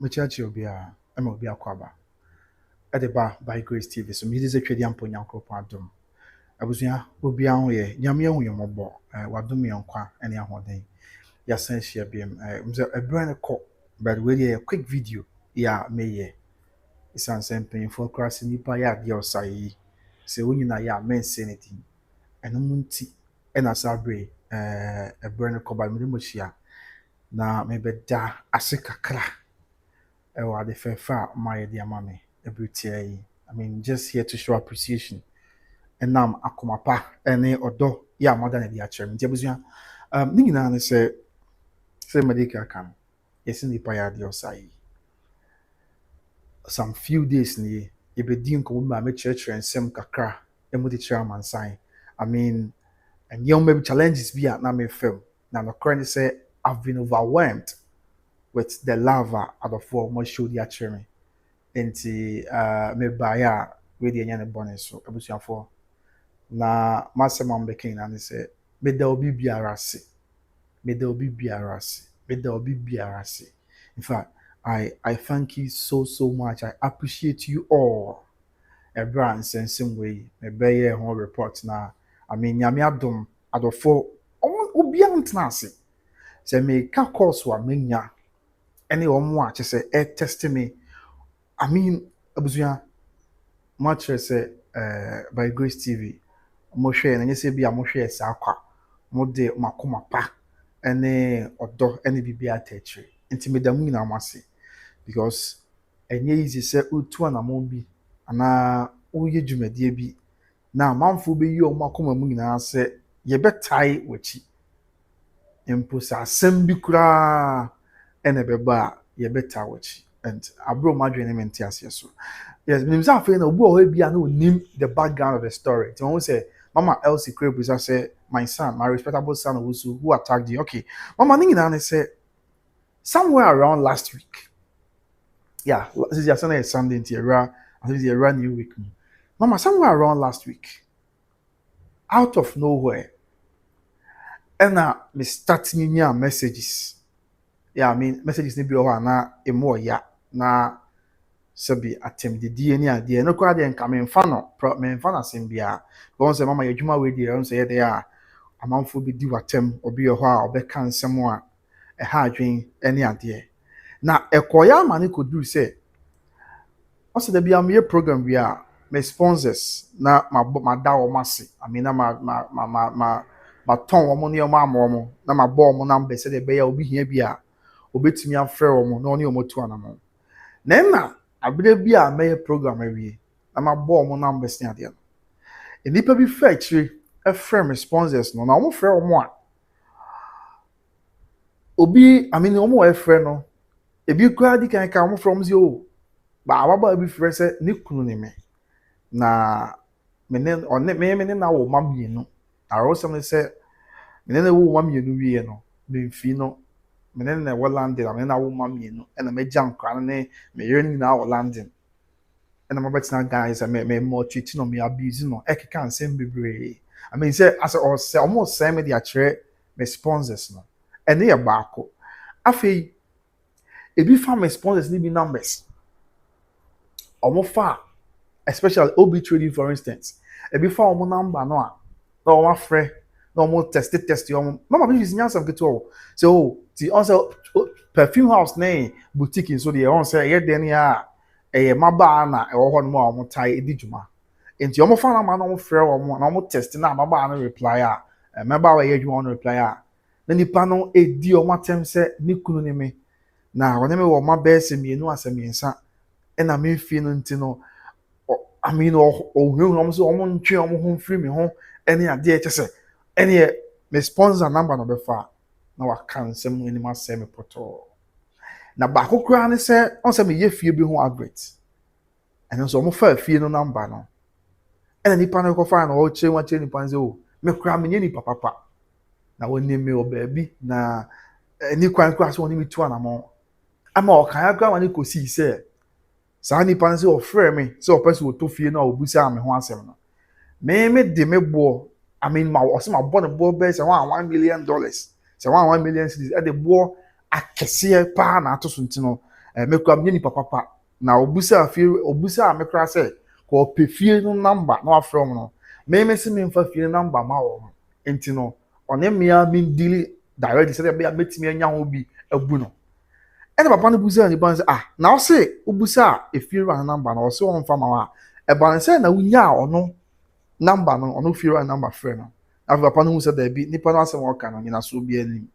Mechachi obia ama obia kwaba edeba by Grace TV so me dey twedi ampo nyankopon adom abusua obia ho ye nyame hu ye mobo wadom yankwa ene ahoden ya san hia biem mze ebrane ko but we dey quick video ya meye isan painful cross nipa ya de osai se wonyina ya men sanity eno munti ena sabre ebrane ko ba me mo hia na me beda ase kakra the fair my dear mommy every tea. I mean, just here to show appreciation. And now akomapa any odo ya mother na dia chem. Ntia nina say medical can. Yes in the paya de osai. Some few days ni e be din ko ma me church and sem kakra emu the chairman sign. I mean, and young maybe challenges be at na me film. Now the currently say I've been overwhelmed with the lava out of what mo show dia chem. Enti me baya we dey nyane bone so abusuafo na masema mbeke na ne se me da obi biara se me da obi biara se me da obi biara se. In fact, I thank you so much. I appreciate you all. Ebra nsensem way me beye ho report na I mean nyame adom adofo obi antna se se me ka course wa menya ene omo a chese test me. I mean, abusua much say by Grace TV. Mo share na nyese bia mo share sa akwa. Mo de makoma pa ene odo ene bibia Attäck. Nti me da mu nyina amase because enye easy say utu na mo bi ana uye dwumadie bi na manfo be yi o makoma mu nyina say ye betai wachi. Empo sa asem bi kura ene beba ye betai wachi. And abro madwene mente ase so yes me say afei na obu o bia na onim the background of the story so won say mama Elsie Krebusa say my son, my respectable son who attacked you. Okay, mama ningi na say somewhere around last week, yeah, this is Sunday Sunday into I think it's a new week. Mama, somewhere around last week, out of nowhere, and now me starting new messages. Yeah, I mean messages ni bi o na emo ya na sabi atem de die ni ade no kwa de nka me mfa no me mfa na sem bia go say mama yadwuma we di on say ye dey a amanfo bi di watem obi ho a obeka nsem a ha adwen ene ade na ekoya amane koduru say o say da bia me program bia me sponsors na ma da wo mase I mean na ma ton wo mo ne o ma mo na ma bo mo na mbe say de be ya obi hia bia obetumi afre wo mo na oni o mo to anamo na abere bi a meye program awie na ma bo mo na mbese ade no enipa bi fa akire frame sponsors no na wo frɛ wo mo a obi I mean wo mo frɛ no ebi kura di kan ka wo from say o ba ababa bi frɛ sɛ ne kunu ne me na me na wo ma mienu aro some sɛ me na wo ma mienu wie no me mfi no me na wo landing me na wo ma mienu na me jam kran ne me yere ni na wo landing na ma betina guys me more treat no me abuse no ekeka nsem bebre I mean say as or say almost say me dia kire me sponsors no ene ye baako afei ebi fa me sponsors ni bi numbers omo fa especially OB trading for instance ebi fa omo number no a na omo frɛ na omo test omo mama bi use nyasam keto so ti also perfume house na boutique so dey on say ye den ya maba na ewo ho no ma omo tai edi dwuma enti omo fa na ma na omo frɛ omo na omo test na maba na reply a maba wa ye dwuma on reply a na nipa no edi omo atem sɛ ni kunu ne me na wona me wo ma bɛse mienu asemiensa na me fie no nti no I mean ohun omo so omo ntwe omo ho free me ho ene ade kyese ene me sponsor number no be fa na wa kansem eni ma sɛ me poto na ba kokura ne sɛ on sɛ me ye fie bi ho advert ene so omo fa fie no number no ene nipa no ko fa na o che nipa nze o me kura me nye nipa papa na woni me o ba bi na ni kwan kura so woni mi tu anamo ama o kan akura wani ko si sɛ sa nipa nze o frɛ me sɛ o pese o to fie na o busa me ho asɛm no me de me bo I mean ma o se ma bo ne bo be sɛ $1 million sɛ $1 million cedis e de bo akɛseɛ pa na ato so ntino me kura me ni papa na obusa fie obusa me kura say ko pe fie no number na wa from no me se me mfa fie number ma wo enti no one me a me deal direct say be metimi anya ho bi abu no ene papa no busa ni ban say na o say obusa e fie ran number na o say on fa ma wa e ban say na wunya ono number no ono fie ran number frɛ no afi papa no hu say da bi nipa no asem o ka no nyina so bi anim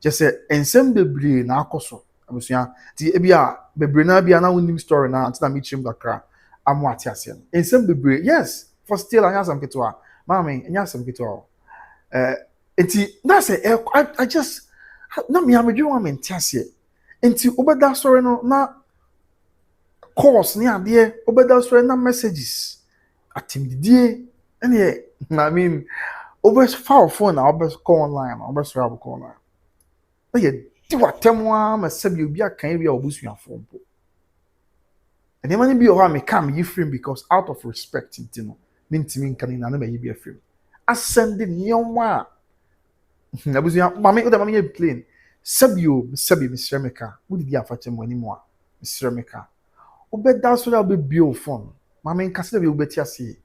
je say ensem bebre na akoso abusua ti ebia bebre na bia na wonim story na antina me chim kakra amu ati ase ensem bebre yes for still anya sam ketwa mama anya sam ketwa enti na say I just na me amedwe wa me ntiase enti obeda story no na course ni ade obeda story na messages atimdidie ene I mean over far phone na over call online over call online ye ti watemu a ma sabi obi akan bi a obusuafo mpo ene mani bi o ha me kam yi frame because out of respect ntino mintimi nkan na na ma yi bi frame ascend nyoma na busuya mama o da mama ye plane sabi Mr. Meka wo di afa chem wani mo a Mr. Meka obeda so da be bio phone mama nka se da bi obeti ase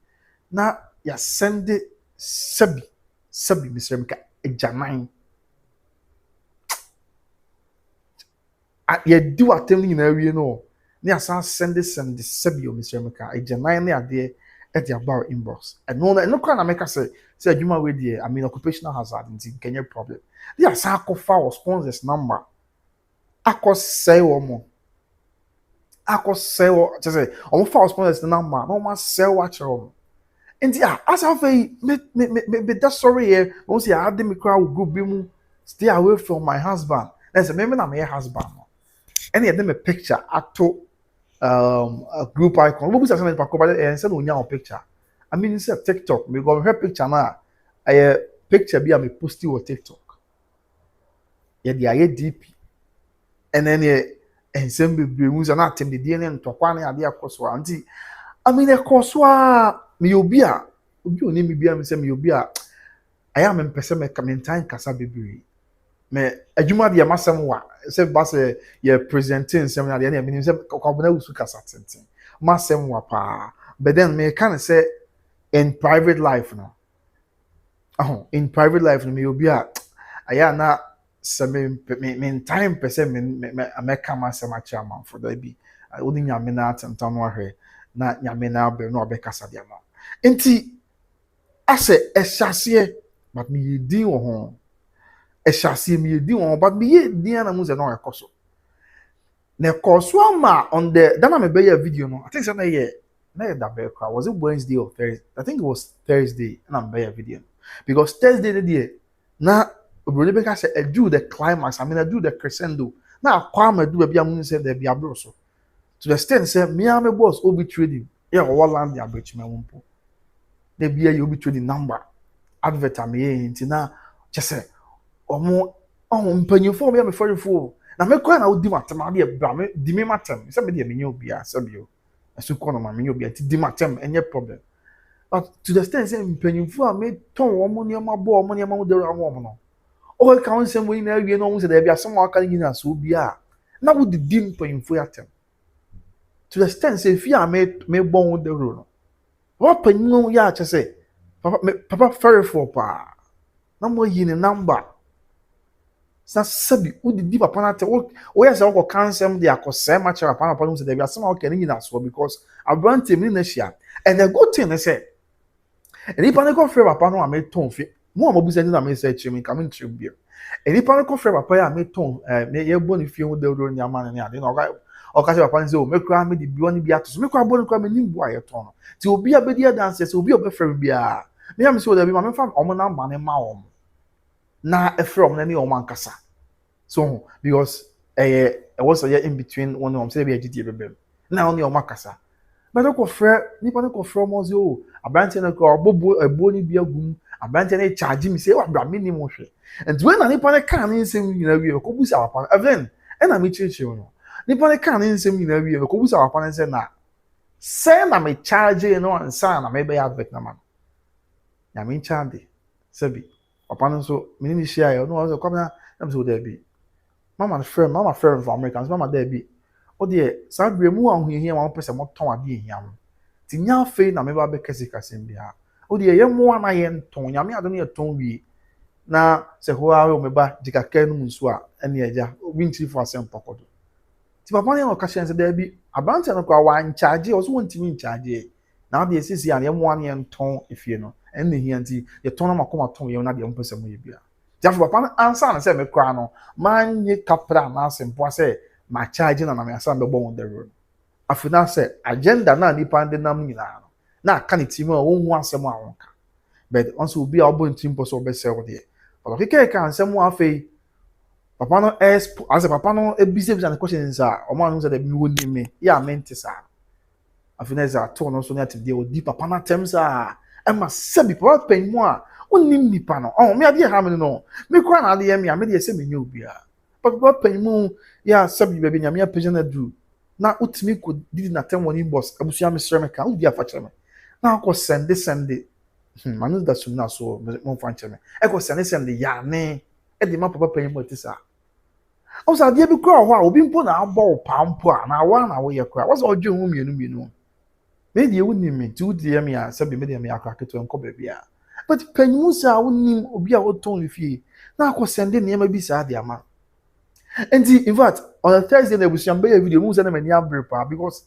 na ya send sabi Mr. Meka ejaman ye do atem ni na wie no ni asan send sabio Mr. Meka ejaman na ade e dia bar inbox and no kwa na Meka say adwuma we die I mean occupational hazard nti kenye problem ni asan akofa o sponsors number akosai wo mo akosai wo say o fa sponsors number no ma sell wa chero nti asa fe me that sorry here o say I had me crowd group bi mu stay away from my husband let's say me na my husband any of them a picture ato a group icon what was that and said on picture I mean it's a TikTok me go her picture na a picture be me post on TikTok yeah the aye DP and then and some be use na tem the DNA to kwa na ade Akosua anti I mean Akosua me obi oni me bia me say me obi a I am mpese me time kasa bebre me adwuma de amasem wa se ba se ye presenting seminar de na me se kwabona usu kasa tenten masem wa pa but then me can say in private life no in private life no me obi a aya na se me time pese me come asem a chairman for that be odi nyame na atentan no ahwe na nyame na be no obekasa de ama enti ase ehase but me yedi wo ho ehase me yedi wo but me yedi na mu ze no ekoso na ekoso ma on the dana me be ya video no I think say na that be kwa was it Wednesday or Thursday I think it was Thursday na me be ya video because Thursday the day na Odobroni be ka say do the climax I mean I do the crescendo na akwa ma do bia mu say there be abro so to the extent say me and my boss obi trading yeah o land ya bechima wompo there be you obi trading number advert am here nti na chese omo mpanyifo me forifo na me kwa na odi matem ade bra me di me matem say me de menye obi a sabio asu kono ma menye obi a ti di matem enye problem but to the extent say mpanyifo a me ton omo ne ma bo omo ne ma de ran omo no o ka won sem we na awie no won say there be asem aka ni na so obi a na wo di mpanyifo atem to the extent say fi a me bon de ro no what panyin ya chese papa ferry for pa na mo yi ne number sa sabi udi papa na te o ya se o cancel de akosai ma chara papa no say there be asem o can na so because abrante mi na hia and the good thing is say any panic of ferry papa no am ton fi mo am busa na me say chimi kam ntre bi any panic of ferry papa ya me ton me ye bo ni fi ho de ro ni ama ne ade na o ka se papa say o me kura me de bi oni bi ato so me kura bo ni kura me nimbu aye ton no ti obi abedi dance say obi obefrem bia me am say o da bi ma me fa omo na ma ne ma omo na from na ni omo ankasa so because was a year in between one of say be agiti bebem na oni omo ankasa but ko frɛ nipa ne ko frɛ mo zo abante na ko bobo ebo ni bi agum abante na charge me say wa bra me ni mo hwɛ and when na nipa ne kan ni nsɛm nyina wie ko busa papa even na me chichi no nipa ne kan ni nsɛm nyina wie ko busa papa ne say na say na me charge no ansa na me be advert na man ya me charge sabi papa no so me ni share no so come na me so there be mama friend from Americans mama there be o de saa bere mu ahohia wa pese mo ton ade ehia mo ti nya fe na me ba be kase kasem bia o de ye mo na ye nton nyame ade no ye ton wi na se ho a o me ba dikaka no nsu a ene eja obi ntiri fo asem pokodo ti papa ne no ka hye nse da bi abante no kwa wa charge o so wontimi charge na de esisi a ye mo na ye nton efie no ene hia nti ye ton na makoma ton ye na de mo pese mo ye bia Jafu papa no ansa na say me kra no man ye kapra na asempo say ma charge na me asa mbebo on the road afuna say agenda na nipa de nam nyina no na aka ne tim a wonhu asem a wonka but once obi a obo ntim po so be say wo de but okeke ka ansem afei papa no as papa no ebise bisa na questions a o man no say de bi woni me ya mente sa afuna za to no so na tide o di papa na tem sa e ma sebi papa pen mu a onim nipa no me ade ha me no me kura na ade ya me de se me nya obi a papa pen mu ya sebi be nya me apje na du na utimi ko didi na tem woni boss abusu me sere me ka udi afa kire me na ko sende manu da sum na so mo fa kire me e ko sende ya ne e di ma papa pen mu tisa o sa ade bi kura ho a obi mpo na abo pampo a na wa na wo ye kura was odwe hu mienu me die woni me ti wudi ya me a sebi me de me akwa keto enko ba bia but panyimu sa wonim obi a woton fie na akọ sende ne ma bi sa de ama and in fact on a Thursday na ebusiam be video mu say na mani abre pa because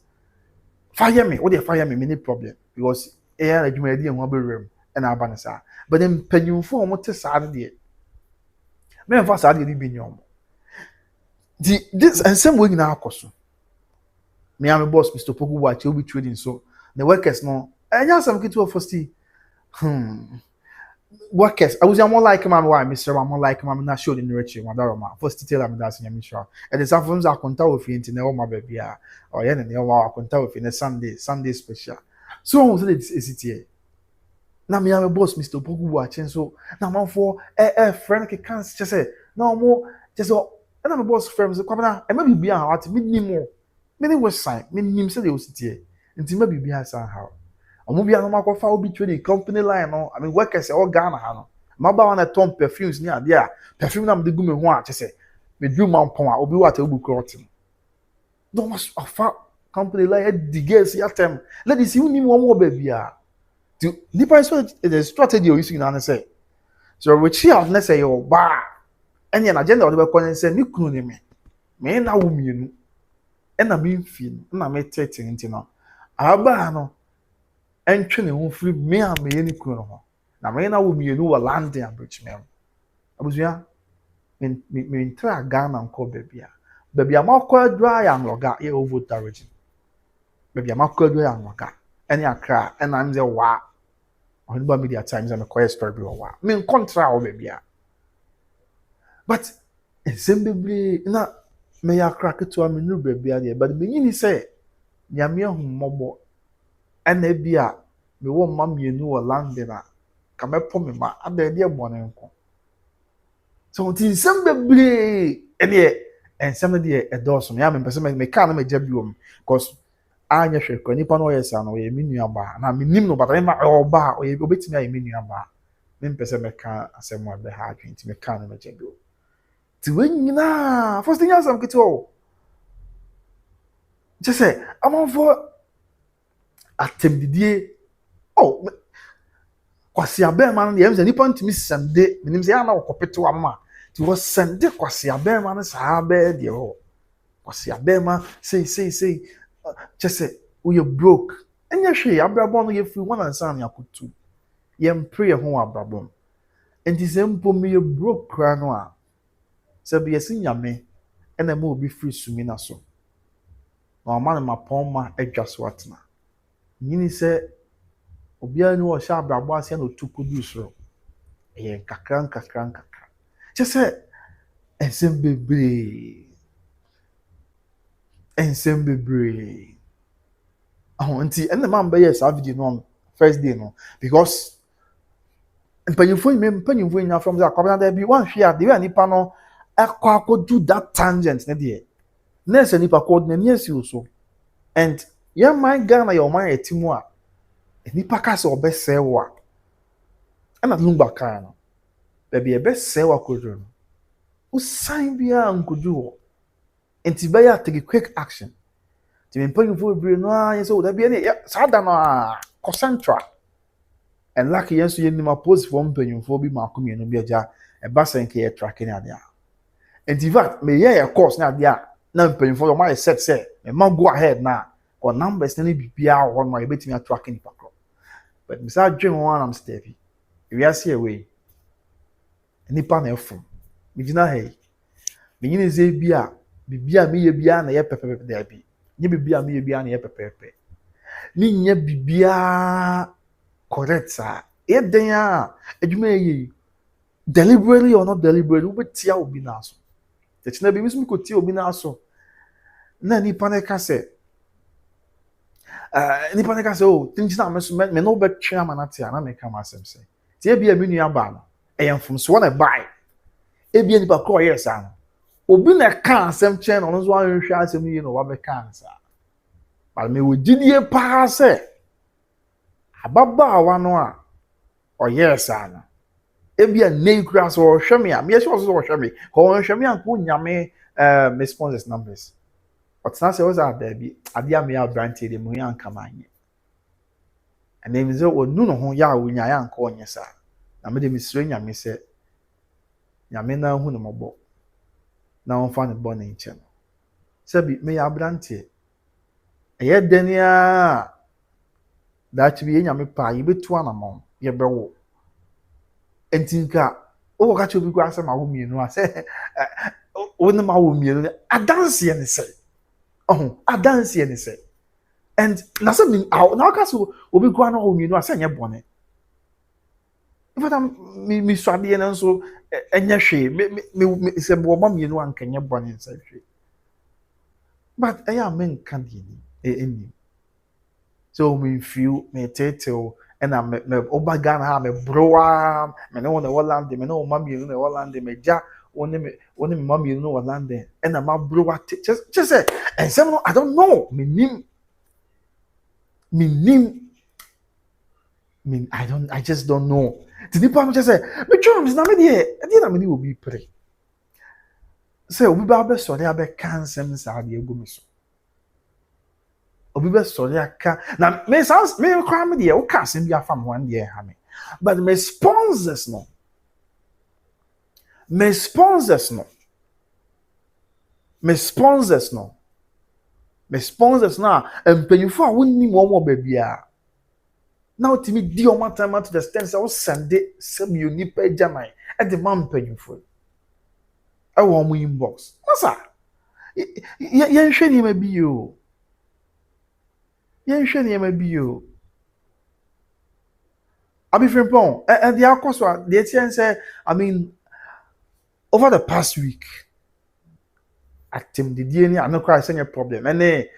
fire me what dey fire me any problem because na adwuma di enwa be rem na aba ne sa but then panyimfo o mo te sa de me mfa sa de bi nyom this and same way na akoso me am boss Mr. Poku watch obi trading so the workers no enya sam kitu first workers I was more like man why Mr. I'm more like man na show the nurture madaroma first tell am that nyame sure and the some from akonta ofi nti na o ma baby a o ye ne o akonta ofi na Sunday special so on say this here na me am boss Mr. Poku watching so na man for friend ke can just say no more just na me boss friends ko na e ma bibia ha what me nim me ni was sign me nim say the here nti ma bibia san how omo bia no makofa obi trade company line no I mean workers all Ghana ha no maba wana tom perfumes ni ade a perfume na me de gu me ho a chese me dru mampon a obi wata obu krotin no mas afa company line the girls ya tem ladies you nim wo ba bia the person the strategy you using na say so we chi out na say yo ba enya na agenda we be kon say ni kunu ni me na wo mienu e na me mfi na me tete nti no aba no entwe ne ho free me a me ye ni kunu no ho na me na wo mienu wa landing abrochimem abusua me ntra Ghana nko bebia makwa dry am loga e over direction bebia makwa dry am loga any akra and am the wa on ba media times am quiet story bi wa me contra o bebia but ensembly na me yakra keto am nu bebia de but me nyini say nyame ahummobo ana bia me wo ma mienu wo landing a ka mepo me ma ada de ebone nko so tin sembebre ene ensem de edoso me am pese me ka na me jabiom because anya hwekọ nipa no yesa no ye menu aba na me nim no bata ma oba o ye obetimi aye menu aba me pese me ka asem wa be ha adwenti me ka na me jabio ti wenyina first thing asam kito just say amon for atemdidie kwasi abema no yem se nipa ntimi sende menim se ya na okopeto ama ti wo sende kwasi abema no sa be de ho kwasi abema say just say we are broke enya hwe abrabon no ye free one and san yakutu yem pray ho abrabon enti se mpo me ye broke kra no a se be yesi nyame ena ma obi free sumi na so na ma na mapoma adwaso atena nyini se obia ni wo sha abrabo ase na otukodu soro ye kakran just say ensemble nti ena ma mba yes video no first day no because mpanyimfo nya from that kwabena there be one hwe ade we nipa no akwakodu that tangent na there nese nipa code na niasi so and your mind Ghana your mind etimu a nipa ka se obesewa ana lumba ka no baby ebesewa kodro no usan bia nkodu ho enti be ya take quick action Ti me mpanyinfo bebree no a yɛ sɛ wo da bia ne saa da no a kɔ central and lucky yɛn nso yɛnim aposifoɔ mpanyinfoɔ bi maako mmienu bi agya ɛba sɛ nka yɛ tracking ade a and in fact meyɛ course ne ade a na mpanyinfoɔ ɔmo ayɛ set sɛ ɛma go ahead na kɔ numbers ne biribiara wɔ hɔ no a yɛbɛtumi atracking nipa korɔ but misa adwene ho anam steady ewiase ɛwɔ nipa na ɛfom megyina ha yi menyine sɛ bi a bibia meyɛ biara na yɛ pɛpɛpɛ daabi nye bibia meyɛ biara na yɛ pɛpɛpɛ ne nyɛ bibia correct sa yɛden a adwuma yɛ deliberately or not deliberately wobɛtia obi na so tɛkyena bi nso mekɔtia obi na so na nipa ne ka sɛ o tingyina me so me no bɛtwe ama na tia na me ka ma asɛm sɛ tie bia me nua ba no ɛyɛ mfomso na bae ebia nipa kɔ yɛ sa no obi na ka asɛm kyɛn no nso anhwɛ asɛm yie no wabɛka ansa but me wo gidie paa sɛ ababaawa no a ɔyɛ sa no ebia nei kura so ɔhwɛ me a me yɛ sɛ ɔhwɛ me kɔ ɔhwɛ me anko nyame me sponsors numbers ɔtena sɛ ɔza daabi ade a me abrante de mu yɛ anka manye ɛna me sɛ ɔnu no ho yɛ a wonya yɛ anka ɔnyɛ sa na me de me sire nyame sɛ nyame na hu ne mɔbɔ na ɔmfa ne bɔ ne nkyɛn sɛbi me yɛ abrante ɛyɛ dania daakye bi yɛ nyame paa yɛbɛtu anamɔ yɛbɛwo entinka o ka chobi kwa asɛm awo mienu a sɛ o ne ma wo mienu adanse ne sɛ adanse ne sɛ and na sɛ na aka so obi kwa na wo mienu a sɛ nyɛ bɔne ifata mi swade ne nso ɛnyɛ hwe me sɛ bo ma mienu an kanyɛ bɔne sɛ hwe but ɛyɛ amen kan di ni so me feel me tetew ɛna me oba Ghana ha me broa me ne wona Holland me ne o ma mienu na Holland me ja woni me ma mienu no Holland ɛna ma broa just say ensem no I don't know me I just don't know the nipa no just say me twom na me de na me ni obi pre say obi ba be so de abe kan nsem sa de egu me so obi be sorry aka na me sounds me kwa me de o ka asem bi afam one day ha me but me sponsors no na empanyufo a wonni mo mo ba bia na otimi di o matama to the extent say o sende sabi onipa jaman e de man empanyufo e wo mo inbox masa ye nhwe ni ma bi o yɛnhwɛ nneɛma bi o abifrimpɔn and the Akosua the ATN say I mean over the past week atem the DNA no cry say problem and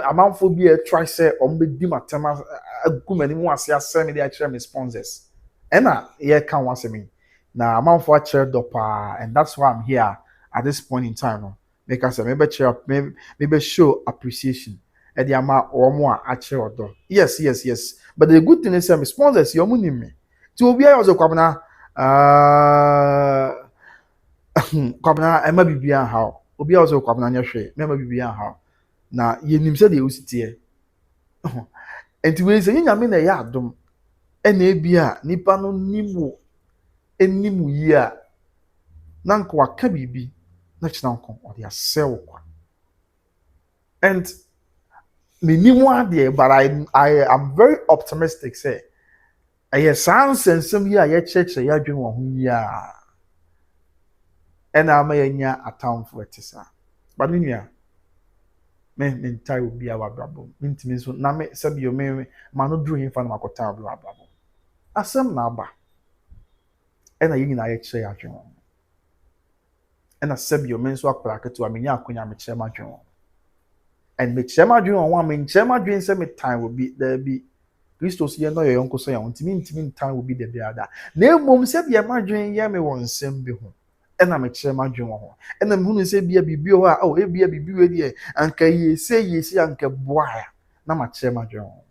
amanfo bi try say be di matema agumani mu ase asɛm de akyerɛ me sponsors ɛna yɛ ka one me na amanfo akyerɛ dopa and that's why I'm here at this point in time no make us maybe show appreciation and the amount or more actually or yes but the good thing is some sponsors your money me to be also kwabna kwabna ema bibia how obi also kwabna nya hwe mema bibia how na yenim se de usitie enti we se nyame na ya adom ena ebia nipa no enimu yi a na nko aka bibi na kyena nko o de asɛw kwa and but I am very optimistic say sans and some year yet church ya dream on ya and I may nya a town for it but me tie will be our brabo intimi so na me sabi yo me no drew him fan makota brabo asem na aba and I yin na yet share ya dream and I sabi yo men so akora ketu amenya akonya me chere ma dream and me chema dream on one me chema dream say me time will be there be Christos ye no your uncle so ya ntimi time will be there be ada na mom say be ma dream ye me won nsem bi ho e na me chema dream ho e na me hunu say bia bibi ho a o e bia bibi we de anka ye say anka boa na ma chema dream ho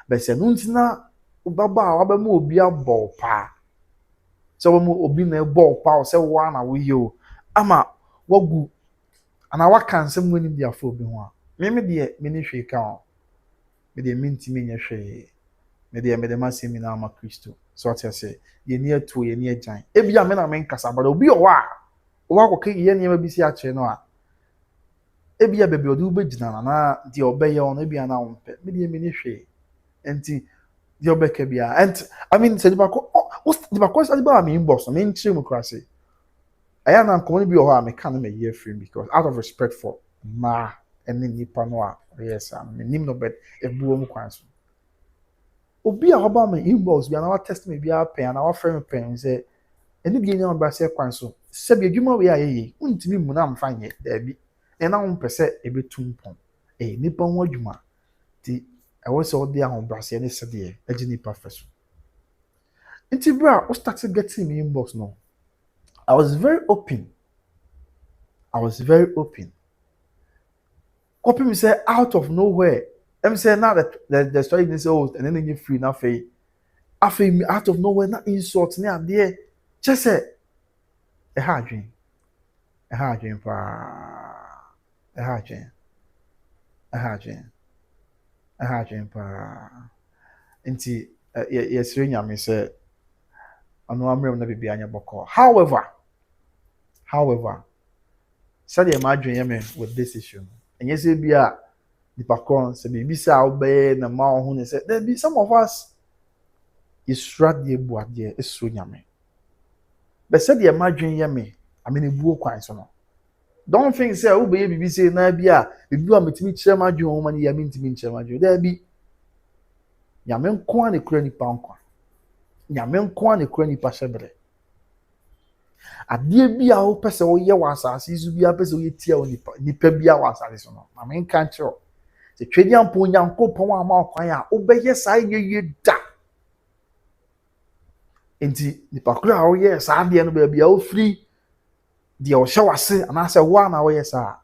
be say no ntina ubaba wa ba mu obi abọ pa so mu obi na ebọ pa o say wa na wo yo ama wagu ana waka nsem woni dia fo bi ho a me de me ni hwe ka o me de mintimi nya hwe me de masemi na ama Kristo so what you say ye ni atu ye ni agyan ebia me na me nkasa but obi o wa ko ke ye ni ma bi si a kire no a ebia bebe odi ubegyina na de obeye on ebia na wonpe me de me ni hwe enti de obeka bia and I mean say di ba ko say ba me inbox me nchire mu krase aya na nko ni bi o ha me kan me ye free because out of respect for ma ene nipa no a yes am me nim no bet ebuo mu kwan so obi a hoba me inbox bia na wa test me bia pen na wa frame me pen say ene bi nya ba say kwan so se bi adwuma we ayeye untimi mu na mfa nye da bi na wo mpese ebetum pon nipa ho adwuma ti ewo se odi ahon brase ne se de agi nipa feso nti bra we started getting me inbox no I was very open. Copy me say out of nowhere. Em say now that the story is old and then you free now fe. After me out of nowhere not insult me and there. Just say a hard dream. A hard dream pa. A hard dream. A hard dream. A hard dream pa. Nti yes nyame say ano amrem na bibia anya boko. However, said the imagine me with this issue. And yes, it be a the background, say be sa obey na ma ohun say there be some of us is strad the bu ade is so nyame. But said the imagine me, I mean ebu kwan so no. Don't think say obey bibi say na bia bibi a metimi kire ma dwon ho ma ne ya mentimi kire ma dwon. There be nyame nko an ekura nipa nko. Nyame nko an ekura nipa hyebere. Adie bia wo pese wo ye wasase izu bia pese wo yetia wo nipa bia wasase so no ma men kan kiro se twedi ampo nyankopon ama kwan a obeye sa ye da enti nipa kura wo ye sa de no bia wo free de wo hye wase ana se wo na wo ye sa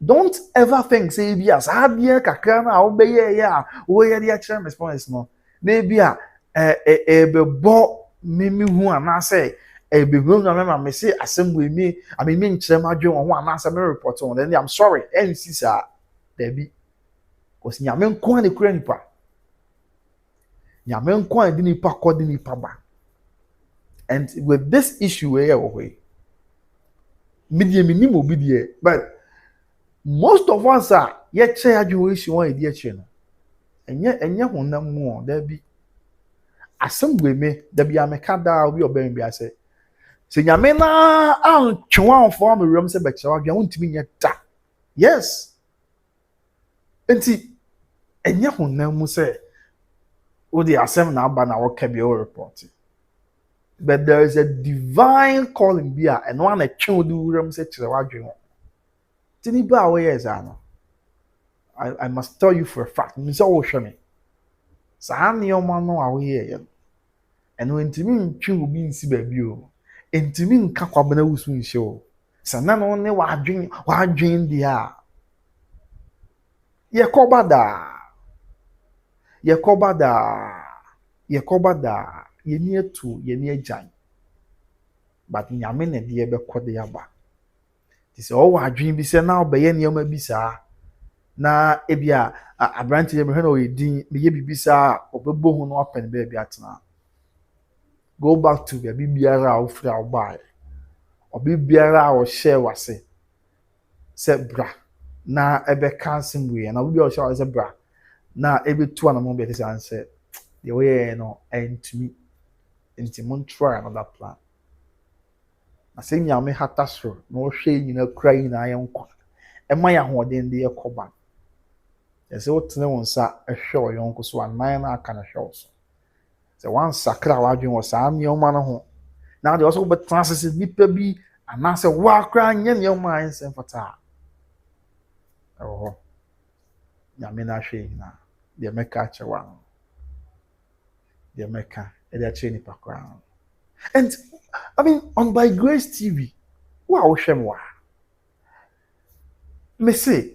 don't ever think say bia sa de kakra na obeye ya wo ye de a kire response no na bia be bo mimi hu ana se behu na me say assembly me I mean me nkyere ma dwen ho anasa me report on then I'm sorry NC sa there be cause nyame nko an ekura nipa nyame nko an di nipa kodi nipa ba and with this issue where we media minimum obi die but most of us are ye che adwen issue one e die no enye honam mu there be assembly me there be ameka da obi oben bi ase se nyame na antwa onfo am rem se bechewa gwa untimi nye da yes enti enye honam mu se o the asem na aba na wo ka bi o report but there is a divine calling bia and one na twa do rem se kire wadwen tini ba wo yes ano I must tell you for a fact me say wo hwe me sa ne o ma no a wo ye and when ntimi ntwe obi nsi ba bi o entimi nka kwabena wusu nhye o sana no ne wadwen dia ye kobada ye ni etu ye ni agyan but nyame ne de be kode aba ti se o wadwen bi se na obeye ne ma bi sa na ebia abranti ye me hwe na o yedin me ye bibisa obebo hu no open be bi atena go back to the bibiara of free buy or bibiara or share wase se bra na ebe kansim we na obi o share se bra na ebe tu na mo be say answer the way no entimi mon try another plan na se nyame hata soro na o hwe nyina kura nyina ye nkwa e ma ya hoden de ekoba ese o tene wonsa ehwe o yonko so anan na aka na hwe so se wan sakra wadwen wo sa nyoma no ho na de also be transit nipa bi ana se wa kra nya nyoma anse fata nyame na hwe na de meka chewa de meka e de che nipa kra and I mean on by Grace TV wa hwem wa me say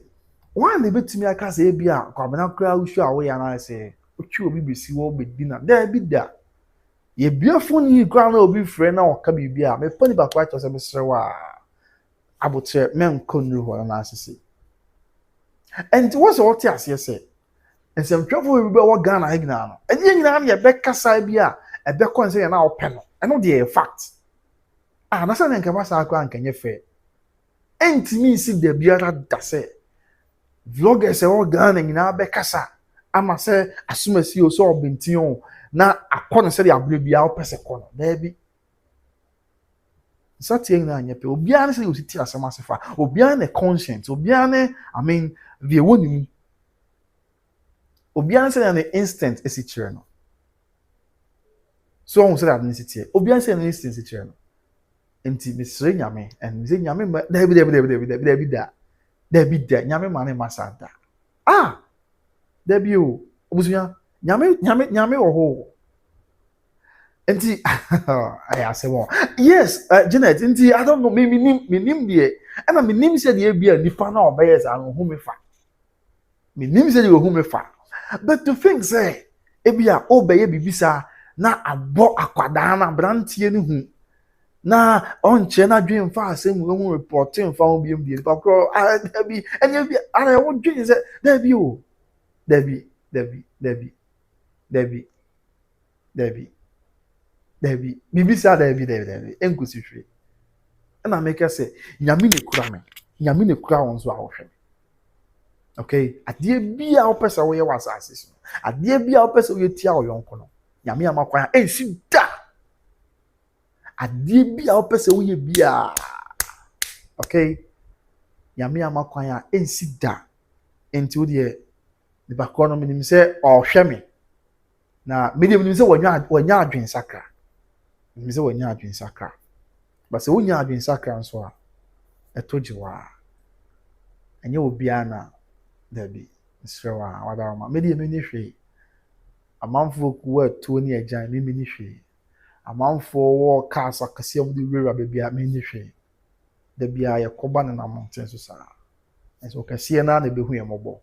one dey betimi aka say bia kwabena kra ushu awo ya na say ochi obi besi wo bedina there bi da ye biafo ni kra na obi frɛ na oka bibia me pani ba kwa to say me Serwaa abotre men konru ho na asese And what's all tears here say? And some trouble will be what Ghana Hignan. And you know, your back Casabia, a back concern and our panel. I know the fact. Ah, that's an Kabasa can you fair. And to me, see the Biara Dase. Vloggers are all Ghana in our back Casa. I must say, as soon as you saw Bention, now I can't say I will be out per second. There be. Something na nyepe obiara say ositi asemasefa obiara na conscience obiara I mean the woni obiara say na instant esi kire no so on say that instant obiara say na instant esi kire no enti mesre nyame and me say nyame da nyame ma ne masada da bi o obusunya nyame wo ho enti I say one yes Janet enti I don't know me nim de and me nim say de bia nipa na obeye za no hu me fa me nim say de hu me fa but to think say e bia obeye bibisa na abo akwada na brantie ne hu na onche na dwen fa asem hu reporting fa hu biem de pa kro da bi enya bia ara wo dwen say da bi o da bi Debbie, Bibisa Debbie, Enkusi free. And I make her say, Yamine Kurame, Yamine Crown so okay, at dear be our person away was assassin. At dear be our person with Tiao Yonkono, Yamia Maquia, and she da. At dear be our person we be okay, Yamia Maquia, and she da. Into the background of say, or Shemi. Now, medium say when you are doing sacra. Me say wonya adwen sakra but say wonya adwen sakra nso a etojiwa enye obia na dabi Serwaa wadama me de me ni hwe amanfo ku atuo ni agyan me ni hwe amanfo wo kasa kase am de wura bebia me ni hwe dabi a yakoba na namonten so sa enso kase na na behu yemobo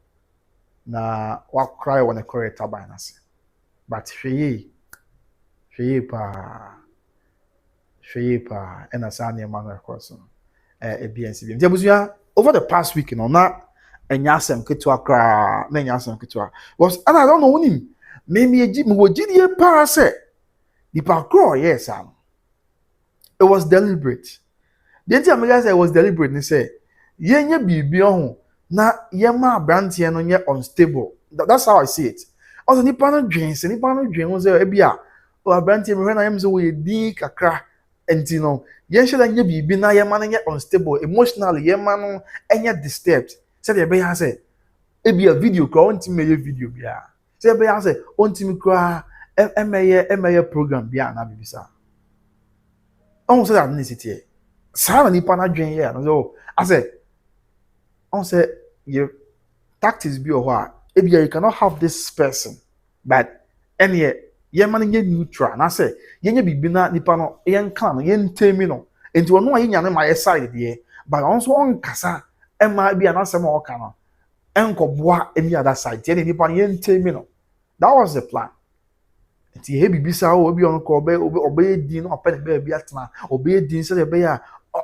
na wa cry wona correct aban ase but hwe pa and asani among course a BNC. Over the past week, you know, na enyasem ketua kra na enyasem ketua was and I don't know him maybe a jim wo gidie pa say the parkour yes it was deliberate. The entire me say it was deliberate ni say yenye bibi ohun na yema brantie no nye unstable. That's how I see it. Also nipa no dwen wo say e bia o brantie me when I am so we di kakra. And you know, yen should nye bibi na yema na nye unstable emotionally yema no enye disturbed. Say the be say e be a video ko onti me video bia. Say be say onti me kra emeye program bia na bibisa. On say that necessity. Sa ni pa na dwen here no so I say on say your tactics be or e be you cannot have this person but any yema na nye neutral na say yenye bibi na nipa no yen kan yen temi no enti wono a yenya ne ma side de but also on kasa ema bia na se ma o kan no enkoboa emi other side tie nipa yen temi no that was the plan enti he bibi sa o bi on ko obe din no open be bia tena obe din se de be ya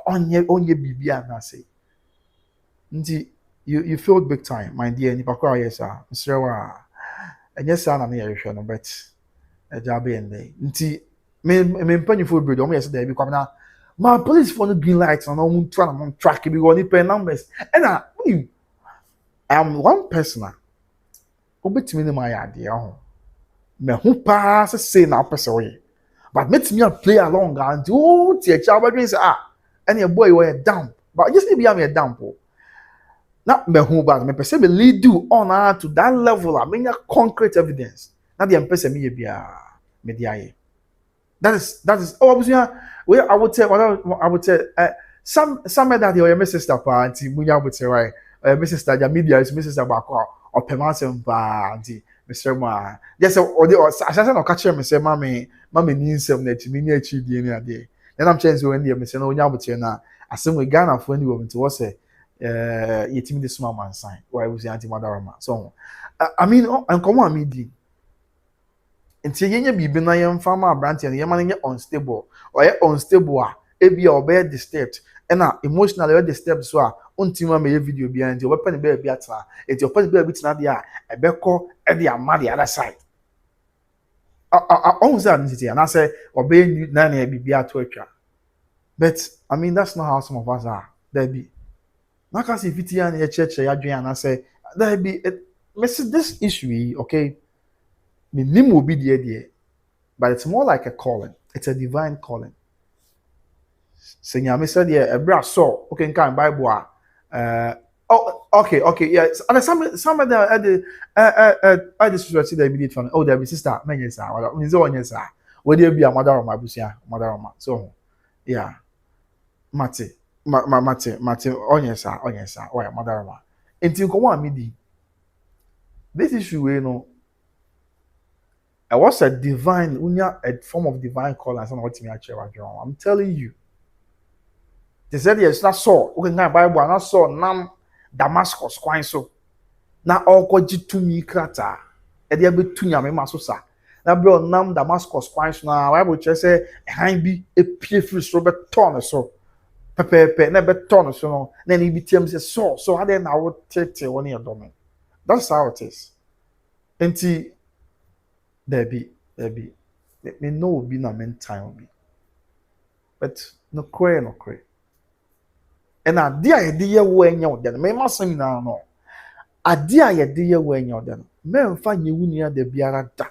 onye bibi na say nti you feel big time my dear nipa kwa yes Serwaa yes na na ye no but ejabe ende nti me mpanyifo breed o mo yes there be kwamna my police for no green lights on on track be go ni pen numbers and I'm one person obetimi ne my ade ho me hu pa say na person we but metimi play along and oh tie cha ba dream say any boy we down but just be am a down po na me hu ba me person be lead you on to that level I mean concrete evidence na the person me bia me dia that is we I would say some that your my sister pa anti munya would say right my sister ja media is my sister ba ko opemansem pa anti Mr. Ma just asase no catch me say mama ni nsem na timi ni achi die ni ade then I'm chance when dey me say no nya would na asem we Ghana for any woman to was say yetimi the small man sign why was anti madarama so I mean enkomo amidi nti yenye bibi na yem fama branch and yema nye unstable or unstable e bia obey disturbed ɛna emotionally the steps so a ontima me video bi anti obepa ne be atra enti opa ne be tina de a ebekɔ e ama the other side on say identity and I say obey na na bibia ato atwa. But I mean that's not how some of us are. There be na can see fitia na church ya dwen and I say there be this issue okay me nim obi de but it's more like a calling. It's a divine calling. Senya me said yeah ebra so okay in kan Bible oh okay yes and some of the I just see the immediate family. Oh there be sister men yes ah means on yes ah we dey be a mother of my busia mother of my so yeah mate on yes ah oh mother of my enti ko wan me di this issue we no I was a divine unya a form of divine call and some what me actually I'm telling you. They said yes, not saw. Okay, now Bible, I saw nam Damascus kwan so. Na okoji tumi krata. E dey be tunya me maso na bro nam Damascus kwan so na Bible che say han bi epie free so be turn so. Pepepe na be turn so no. Na ni bi tiam say so how then na wo tete woni your dome. That's how it is. Enti there be me no be na men time be. But no kwe. And idea ye de ye wo enya oden me masem na no idea ye de ye wo enya oden me mfa nye wunia de biara da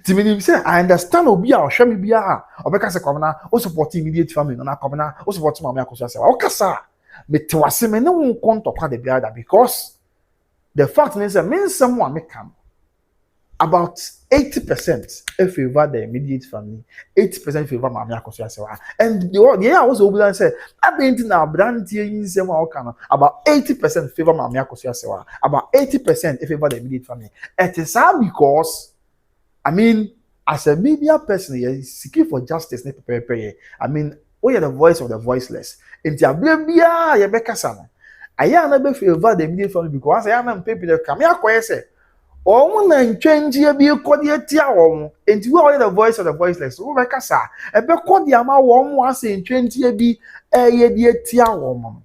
ti me say I understand obi a ohwe me bia a obeka se komna o support immediate family na komna o support mama Akosua se o kasa me te wase me ne won konto kwa de biara da because the fact is that me someone me come about 80% favor the immediate family, 80% favor Mama Akosua Sewa. And the I was over and said, I've been to now brand in about 80% favor Mama Akosua Sewa, about 80% favor the immediate family. It is sad because I mean, as a media person, you're seeking for justice, I mean, we are the voice of the voiceless. In Tiabia, Yabeka Sana. I am never favor the immediate family because I am paper that come here, say. Oh, na change be kodi atia won enti we are the voice of the voiceless wo be kasa e be kodi ama won wa se change bi ye di atia won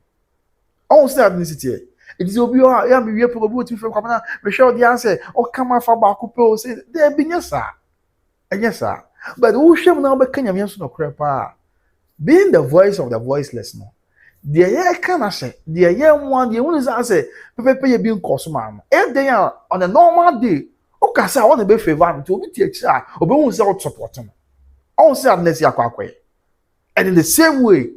on say ethnicity it is obi o ya me wie probo ti from kwamana me show the answer o kama fa ba ku pe o say there be nyesa enyesa but wo hwem na be kanya me so no krepa being the voice of the voiceless no the year can say the year one the one is say pepe ye bi nkoso ma if they are on a normal day o ka say I want to be favor to obi tie kira obi hu say o support no on say adness yakwa and in the same way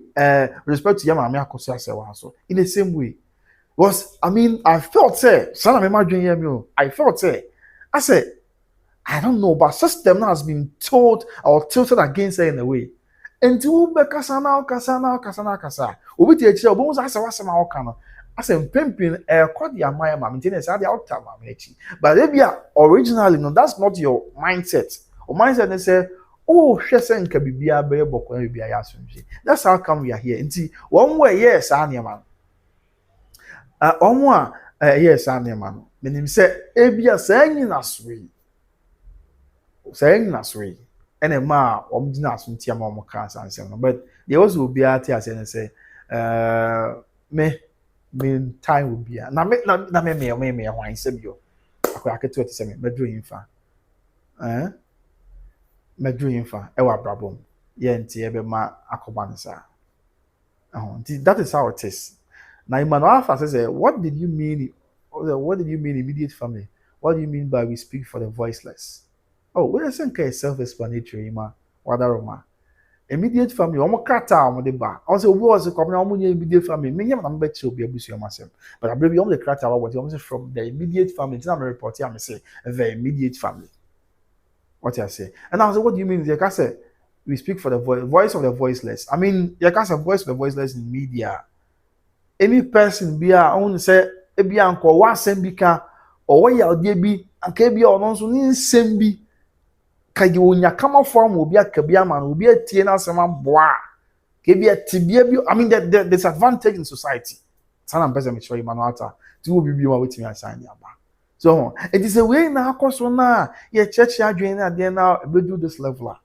respect to Mama Akosua say so in the same way was I mean I felt say sana me madwen ye me o I felt say I said I don't know but system has been told or tilted against her in a way. Enti wo be kasa na obi tie kire obo nso ase wasema wo ka no ase mpempin kwade amaya ma maintenance ade out ma echi but ebia originally no that's not your mindset or mindset is say oh hwese nka bibia be boko na bibia ya asomje that's how come we are here enti one way yes anema omo yes anema no menim say ebia sanyi na swe ene ma omdina asuntia ma omoka sansem no but there was will be at as say me time will be na me hwan sebio akwa aketo te se me medro yimfa medro yimfa e wa brabom ye nti e be ma akoba nsa that is how it is now Emmanuel Alpha says what did you mean immediate family? What do you mean by we speak for the voiceless? Oh, we are saying self-explanatory, ma. Wadaroma. Immediate family, omo kata omo de ba. Also, we was come na omo immediate family. Me nyam na me bet obi abusu yourself. But I believe you omo the kata what you say from the immediate family. It's not a report here. Me say the immediate family. What I say. And I say, what do you mean? You can say we speak for the voice of the voiceless. I mean, you can say voice of the voiceless in media. Any person be a own say e be anko wa sembika or wa ya ode bi anka bi ono so ni sembi. Kaji wonya kama form obi akabia man obi atie na asema boa ke bia tibia bi I mean the disadvantage in society sana mpesa me show manuata ti obi bi ma wetimi asan ya ba so it is a way na akoso na ye church adwen na dey na be do this level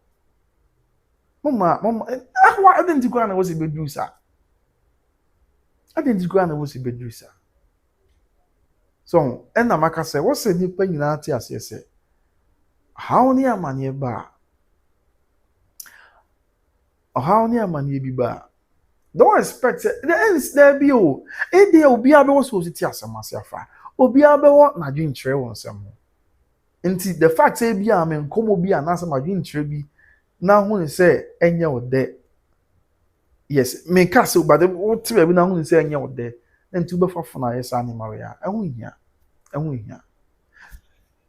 mama I didn't go and was a bedroom sir. I didn't go and was a bedroom sir. So and na maka say what's a nipa nyina ate ase say how ni amane ba how ni amane bi ba don't expect there is there be o e dey obi abe wo so ti asemase afa obi abe wo na dwinkyere won sem nti the fact say bi am nkomo bi anasa ma dwinkyere bi na hu ni say enye wo de yes me ka so but wo ti bi na hu ni say enye wo de nti be fafo na yes ani ma we a ehun hia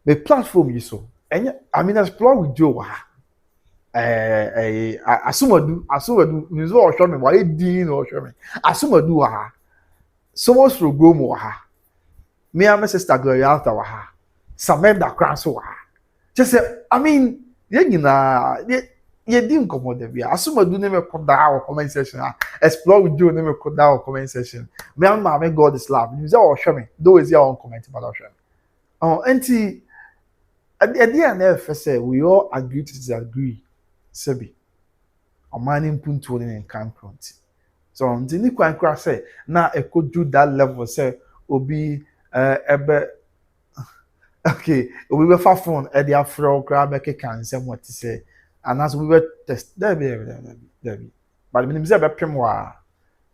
the platform you so enye I mean explore with Joe ha asumadu nizo o show me wa edin o show me asumadu ha so much to go mo ha me and my sister Gloria Alta wa ha Sameda Kranso wa ha just say I mean ye nyina ye di nkomo de bia asumadu ne me koda o comment section explore with Joe ne me koda o comment section me and my God is love nizo o show me though is your own comment about show me oh enti at the end of say we all agree to disagree sebi omani mpuntu ne nkan konti so nti ni kwan kra say na ekodu that level say obi ebe okay obi be fa phone e dia fro kra be kekan nsem what say and as we were test there be but minim say be pem wa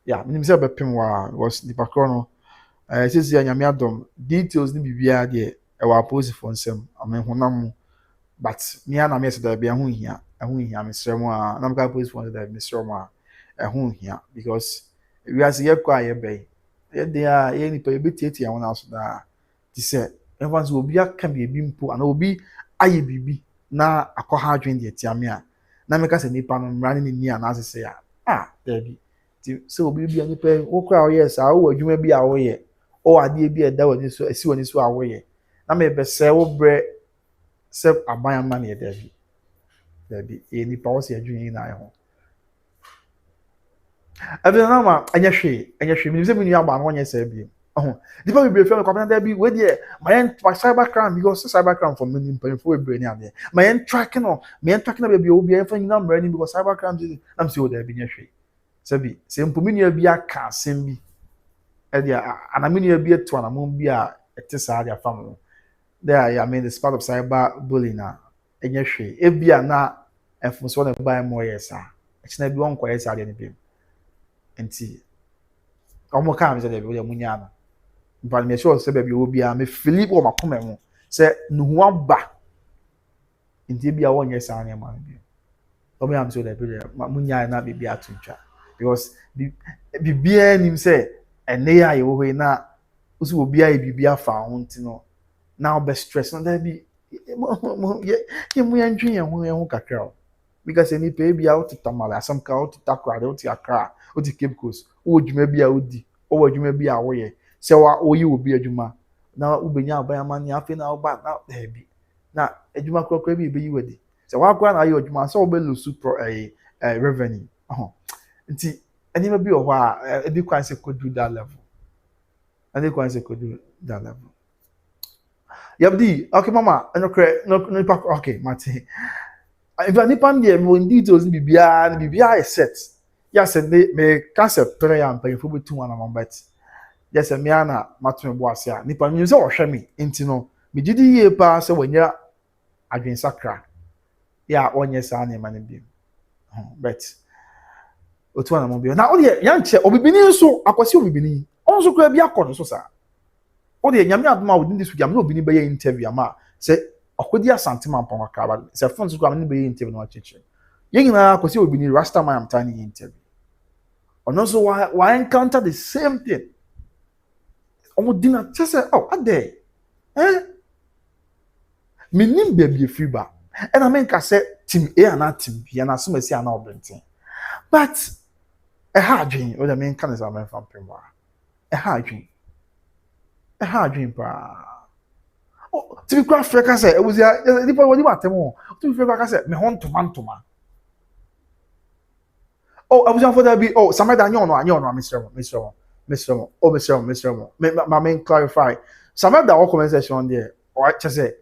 yeah minim say be pem wa was the pakro no sisi ya nyame adom details ni bibia de e wa pose for nsem amen honam but me na me say da bia ho hia mesrem a na mka pose for da mesrem a ho hia because we as ye kwa ye be ye de a ye ni pe betietie won aso da ti say everyone obi aka bibi mpo ana obi aye bibi na akọha adwen de tiame a na meka say nipa no mra ne ni ana ase say da bi ti say obi bia nipa wo kwa wo yes a wo adwuma bi a wo ye o ade bi e da woni so esi woni so a wo ye na me be say wo bre se aban ma ne da bi ni pa wo se adwun na ho abi na ma anya hwe mi se mi nu agba no nya se bi di pa bi fe ko na da bi we dey my cyber crime because cyber crime for many people for we ni ade my tracking na be obi en fa nyina mra ni because cyber crime am se o da bi nya hwe se bi se mpomini bi aka asem bi e dey anamini bi eto anamon bi a etesa ade afam there I mean it's part of cyber bullying na enya hwe e bia na enfonso na buy more yes a echina bi won kwere sa ade ne bi enti omo ka am se de bi o munya na but me sure se be obi a me Philip o makoma mu se nuhu aba enti bia won yes a na ma bi omo am se de bi munya na bi atutwa because bibia nim se ene ya ye wo na usu obi a bibia fa ho enti no now be stress no that be ye mu yandwen ye ho kakra because any pay bia o titamala asam ka o titakra o ti akra o ti Cape Coast o dwuma bia odi o wadwuma bia wo ye se wa oyi obi adwuma na ubenya abayama ni afi na oba na bi na adwuma krokra bi yi wadi se wa akra na ayi adwuma so be losu pro revenue nti anima bi o ho a ebi kwan se could do that level Yabdi, okay, mama, no, okay, Mate. If I nipan there, more details, Bibia is set. Yes, and they may cancel prayer and pay for 2 bet. Yes, and Miana, Matthew Boasia, Nipan news or Shami, Intino, me did ye pass when you're against Sacra. Yeah, 1 year son, man, beam. Bet. Otwana mobile. Now, young chair, or be beneath so, Akosua be beneath. Also, could be a corner, so, sir. O de nyame adoma within this week am no bi ni be interview ama say okodi asantema mpon akaba say phones go am ni be interview no acheche ye nyina akosi obi ni rasta man am tiny interview and also why encounter the same thing omo dina just say ade minim baby free ba and I mean ka say team A and team B and assume say na obrenten but ha adwen o de mean kan say am fam pem wa ha adwen dream pa. Oh, to be quite frank, I said, it was the people what you want them all. To be frank, I said, me hon to man. Oh, I was on for that be somebody that no, Mr. Oh, Mr. My main clarify. Some of the all comment section there, or I just say,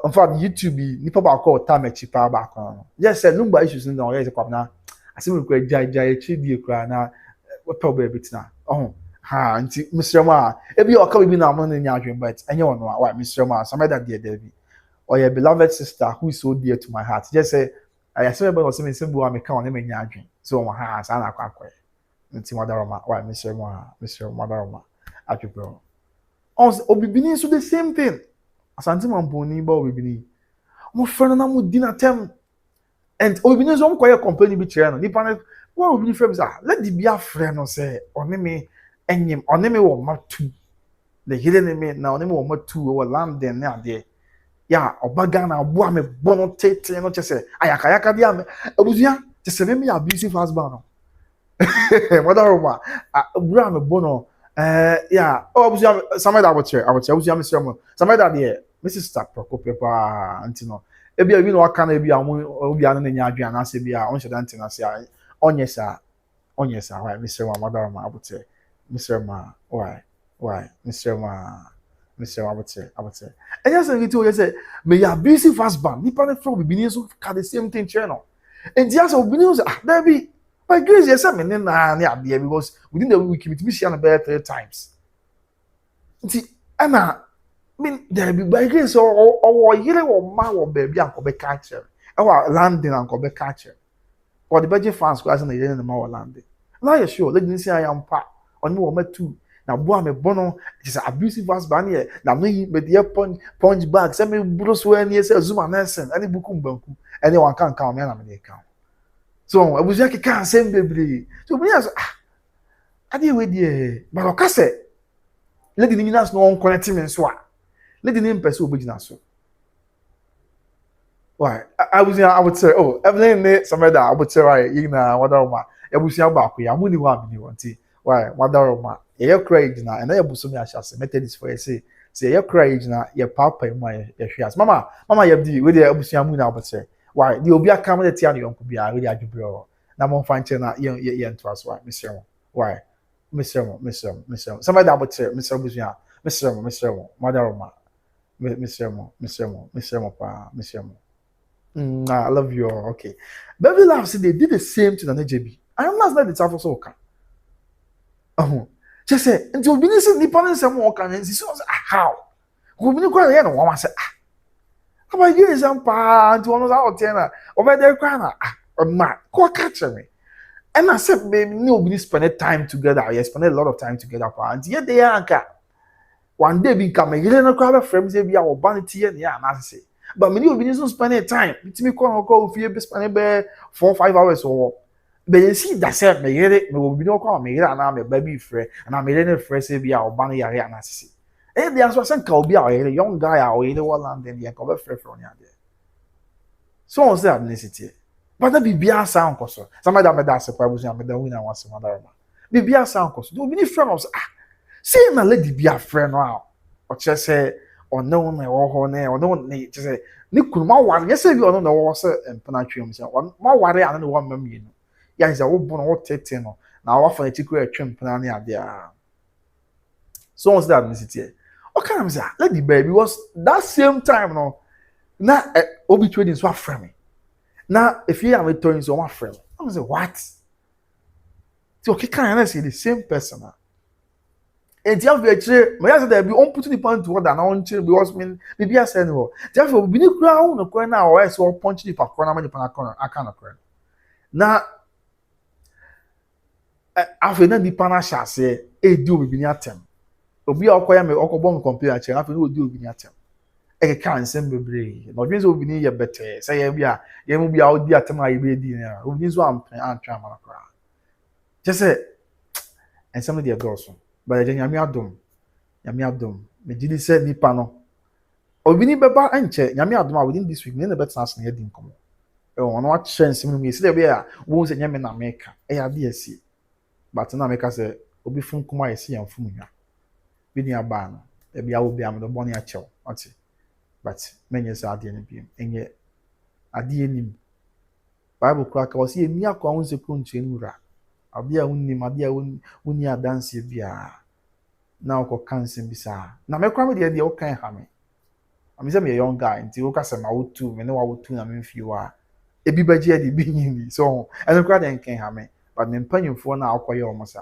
in fact YouTube nipa ba ko time chipa ba ko yes say Lumba issues no yes kwam na asem ko jai chi die kra na what ba bitina oh ha nti Mr. Ma ebi o ka bi na mo na nya adwen but enye wono why Mr. Ma some that there there bi or your beloved sister who is so dear to my heart just say I say about some simple am ka on nya adwen so ha sa na akwa nti Madaroma why Mr. Madaroma atwepro obibini so the same thing asante mamponi ba obibini mo friend na mo dina tem and obibini so mo koye company bi kire no nipa na wa obibini friend say let the be a friend no say one me enyim one me wo matu the hidden me na one me wo matu wo London na ade ya obaga na abo ame bono tete no chese ayaka dia me abusua chese me ya busy fast bar no Madaroma bra me bono yeah oh abusua somebody that abusua me semo somebody that there Mrs. Proko pepa antino ebi no aka na ebi obi anu na nya adwan na se bia on sheda ntina se onye sa why Mr. Madaroma abute Mr. Ma why Mr. Ma abute and yes and you say me ya busy fast ban nipa na from bibini so ka the same thing channel and yes obini say there be by grace yes me na ade because within the week me share na better 3 times nti ana mean there be by grace or yire wo ma wo baby anko be catcher e wa landing anko be catcher or the budget fans class na yire na ma wo landing na you sure let me say I am pa on me wo ma two na bo am bono is abusive as ban here na no me dey punch back say me bruce we any say zuma nelson any buku mbanku any one kan me na me dey kan so abusia ke kan sem bebre so me as ade we dey but o ka say lady ni nas no on connect me so a lady ni person obegina so why I would say oh everything somewhere that I would say right you na Madaroma abusia ba ko ya muni wa mi wanti why Madaroma ye crazy na and na abuso mi ahase methodist for say ye crazy na ye papa mu ye hwias mama ye di we dey abusia mu na would say why the obi aka me tia no yonko bia we dey adwebro na mo fan che na ye nto aso why Mr. somebody that would say Mr. Abusia Mr. Madaroma Mr. Pa Mr. I love you all. Okay. Baby Love said they did the same to the JB. I am not the type of so oh. Just say, and you'll be listening to Nippon and some walk and she says, how? Who will go ahead and one say, how about you? Some pa to one of our tenor over there, crying, man, go catch me. And I said, baby, nobody spend time together. I spend a lot of time together, and yet they are one day become a little crowd of friends, be our vanity and yeah, and I say. But many of you spend time. It's me call if you spend 4 or 5 hours or but you see that said me get it, me will be no call me and I'm a baby friend and I'm a little friend say be our bunny area and I see. And there's what some call be a young guy or either one land and the cover friend from there. So on that necessity. But that be a sound cost. Somebody that that's a problem I'm the winner once another. Be a sound cost. Do be friend of say na lady be a friend now. Or just say or no na or no just say ni kunuma wan yes say no na wo say empanatwem say ma ware an no one mam yinu ya say wo bo no wo tete no na wo fa etiku atwem pana na ade a so what's that necessity okay am say lady baby was that same time no na obi trading so aframe me na if you am returning so one friend I say what so okay can I say the same person and you have actually, my answer there be on put the point to what I want to because maybe I said no. Therefore, we need ground no corner or else or punch the corner, man, corner. I can't corner. Now, after that, the panel shall say, "A do we be near them." Obi akoya me okobom compare chair. After no do we near them. E can send me brave. No means we need better. Say ye be a ye mu be out there them I be di na. We need so am try man akra. Just say, and some of the adults. But nyame adom me gidi say nipa no obi ni beba enche nyame adom a within this week me na better as na yedi nkomo e won wa chance me say be a wo say nyame na meka e ya de asi but na meka say obi fun kuma yesi yan fun nwa bi ni aba no e bia wo bia me do boni a chew ati but menye say ade ni bi enye ade enim bible crack was ye mi akwa won se kunche nura ade a wonni ade a wonni adanse bia na ko kanse bisa na me kwa me de o kan ha me I mean, I'm a young guy, and you can say my wood too, me know what would too, I mean, if you are a bibaji at the beginning, so and the crowd ain't can have me, but then penny for now, quite almost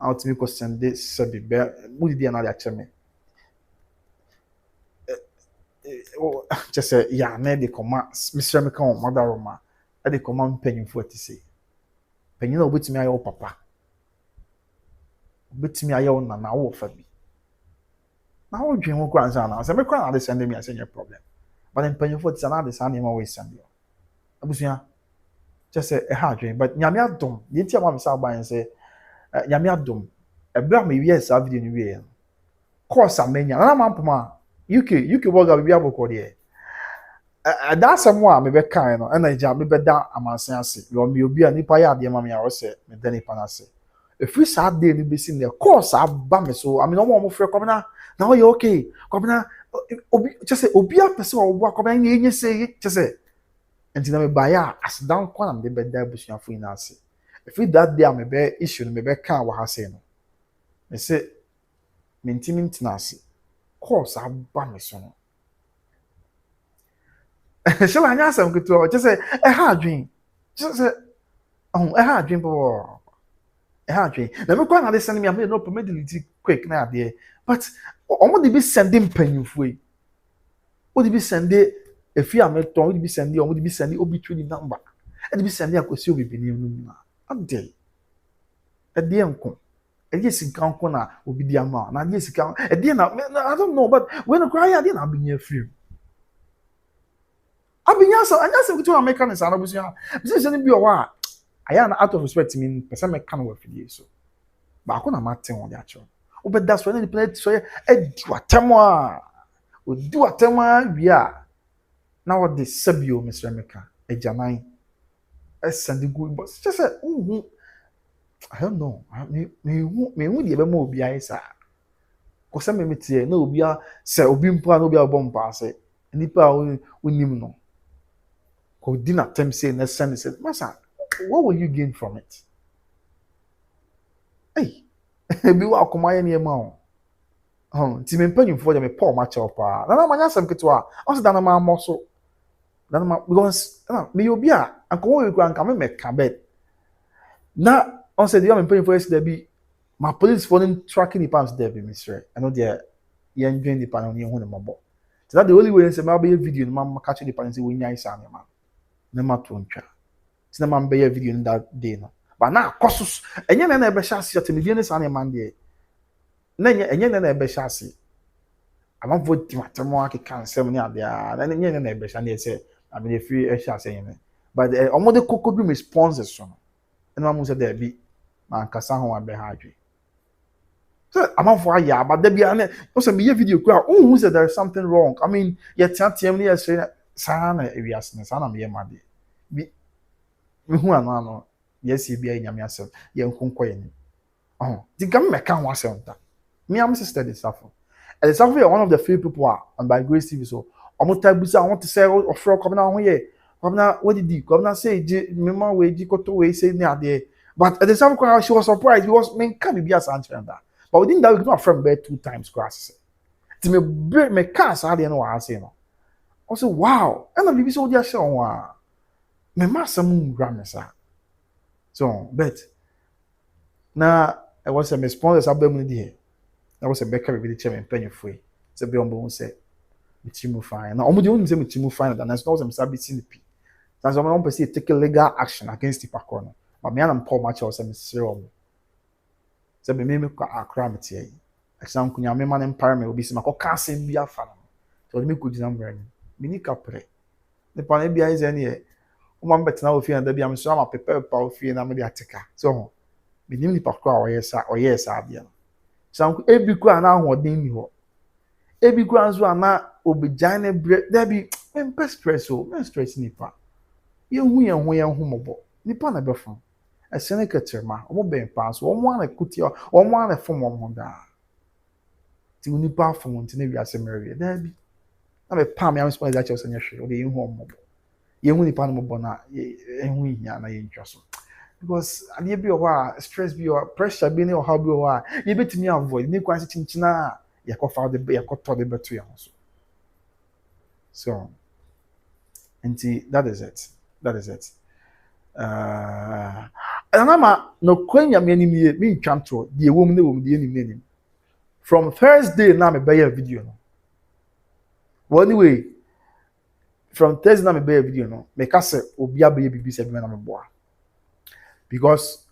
out to me question this subject, would it be another me? Just say, yeah, ne de command, Mr. McCon, Mother Roma, I de command penny for to say. Penny no bit me, I papa. Bit me, I own an hour for me. Now, dream of grandson, I said, me cry, they send me a senior problem. But then penny for it's another son, him always send you. I was just say a hard dream, but Yamia dum, you tell my South by and say, Yamia dum, a black me, yes, I've been in real. Course, I'm many, and I'm up, UK work out, we have a code. That's someone me be kind no na ja me be da amansen ase yo me obi a nipa ya de ma me a wo se me da nipa na ase efri sa de ni be sin the course aba me so I mean omo frɛ kom na wo ye okay kom na obi just say obi a person wo bo kom na nye say just say enti na me ba ya as down kwa na me be da busuafo ina ase efri that day me be issue no me be kan wa ha say no me say me ntimi na ase course aba me so no shall I answer him to just say a hard dream? Just say, oh, a hard dream, boy. A hard dream. Now, me quite understand me. I made no permit quick now, dear. But, what would be sending penny free? What would be sending if you are not told to be sending, or would be sending obituary number? And be sending Akosua be being I'm dead. A dear uncle. A yes, in count corner will be the amount. Now, yes, count a dear. I don't know, but when I cry, I didn't have been here free. I've been answer, and that's what I'm making. This is going to be a while. I am out of respect to me, person make can work for you. So, but I can't matter on the actual. Oh, but that's when the play so do a tema. Do a tema, yeah. Now what the Sabio, Mr. Meka, a Janai, a Sandy good, but just say, I don't know. Me would be more be I say. Because some me say, no, be a say, Obimpa, no be a bomb pass it. And the power we know. Who didn't attempt saying that son said, Massa, what will you gain from it? Hey, be welcome my near mount. Oh, Tim penny for them a poor match of Nana Manasam Ketua, also than a man muscle. Because me you be a call you grand come make cabet. Now, on said the young penny for us there be my police phone tracking the pants there be Mr. I know they're young the pan on your own mobile. So that the only way is a video, Mamma catching the pan when you sign man. No matter what. It's not man be a video in that day. No. But now, costs, and you never shall see at the Venus on a Monday. Then you never shall see. I won't vote to market can 7 out there, and you never shall say, I mean, if you shall say, but almost the cocoa room responses from. And I must there be man Casaho and Behadri. So I'm on for ya, but there be an also be a video crowd. Oh, who said there's something wrong? I mean, yet 10 years saying. Sana areas na sana me made bi me hu ano ano yes e bia nyame asem ye nkonko ye ni di gam me kan wasem ta me am sister dey suffer and it's actually one of the few people are on by Grace TV so omo tabusa I want to say ofro come na ho ye come na what did you come na say me ma we ji koto we say ni ade but at the same time she was surprised because me can be Asantehene that but within that we got from bed 2 times class ti me can say ade no wa say no also wow and the so dia show wa me massa mu gramesa so but na I was a response abem ni here I was a baker be the chairman penny free so be on bon say me fine na omo de won say me fine that na so was am sabiti ni pi that's why one person take legal action against the park no but me am Paul match was me serious so be me akra me tie exam kunya me man empire me obi se makoka asem bi afa no so me could number mini capre the pan bia is any woman better now fear and be am so am prepare pa fear na me dey ateka so me nim ni pakwa o yes abia so ebi kwa na ahoden ni ho ebi kwa nso ana obigine bre there be stress o me stress ni pa ye hu mobo ni pa na be fun esene keterma omo ben pa so omo ana kuti omo ana fom omo da ti uni pa fun ti na wi asemere there be na me pa me am spoil that you say hwe o de hu omo ye hu ni pa no mobo na hu hia na ye ntwa so because ade bi o ha stress bi o pressure bi ni o ha bi o ha ye betimi avoid ni kwan se chinchina ye ko fa de be ye ko to de beto ye so So and that is it. That is it. And I'm a no quenya me chanto the woman the woman the name. From Thursday now me buy a video no. Well anyway, from Thursday now me buy a video no. Make us obi abaye bibi se me na me boa. Because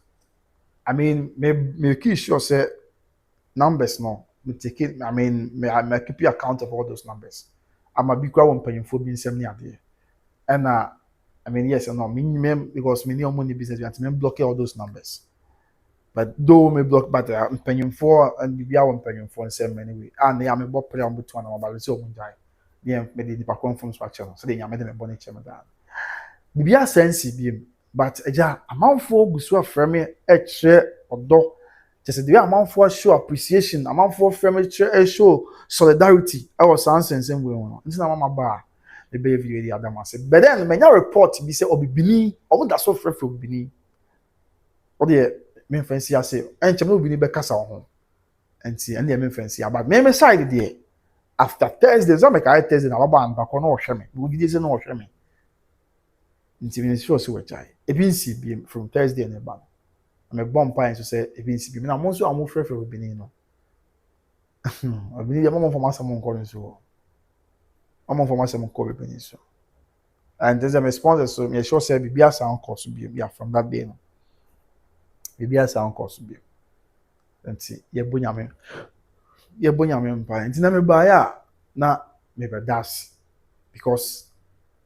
I mean me keep sure say numbers no. Me take it, I mean me keep you account of all those numbers. I'm a big one paying for being 70 ade. And I mean yes and no minimum because me no money business you me block all those numbers. But though me block but I'm paying for and be our paying for in same anyway. And I am a bot play on between our balance so munjai. Yeah, me the pakon from structure so they am me bonnet chema dan. Bibia sense bi but eja amanfo gusu afrɛ me ɛkyerɛ ɔdɔ just the way amanfo show appreciation amanfo frɛ me show solidarity ɛwɔ sansense we no nti na mama ba the be video di adam ase but then menya report bi say obibini omo da so frɛ obibini ɔde me fancy ase ɛnkyɛm no obibini bɛkasa ho nti ɛne me fancy about me side there after Thursday so make I Thursday na baba anba ko no ɔhwɛ me obibini say no ɔhwɛ me nti me sure so wachai ebi nsi bi from Thursday and ba me bomb pie so say ebi nsi bi na mo so amo frɛ obibini no obibini ya mama for masam nko nso mama for masam nko obibini so and there's a response so me sure say bibia sound course bi ya from that day no bibia sound course bi nti ye bonyame mpa nti na me ba ya na me be das because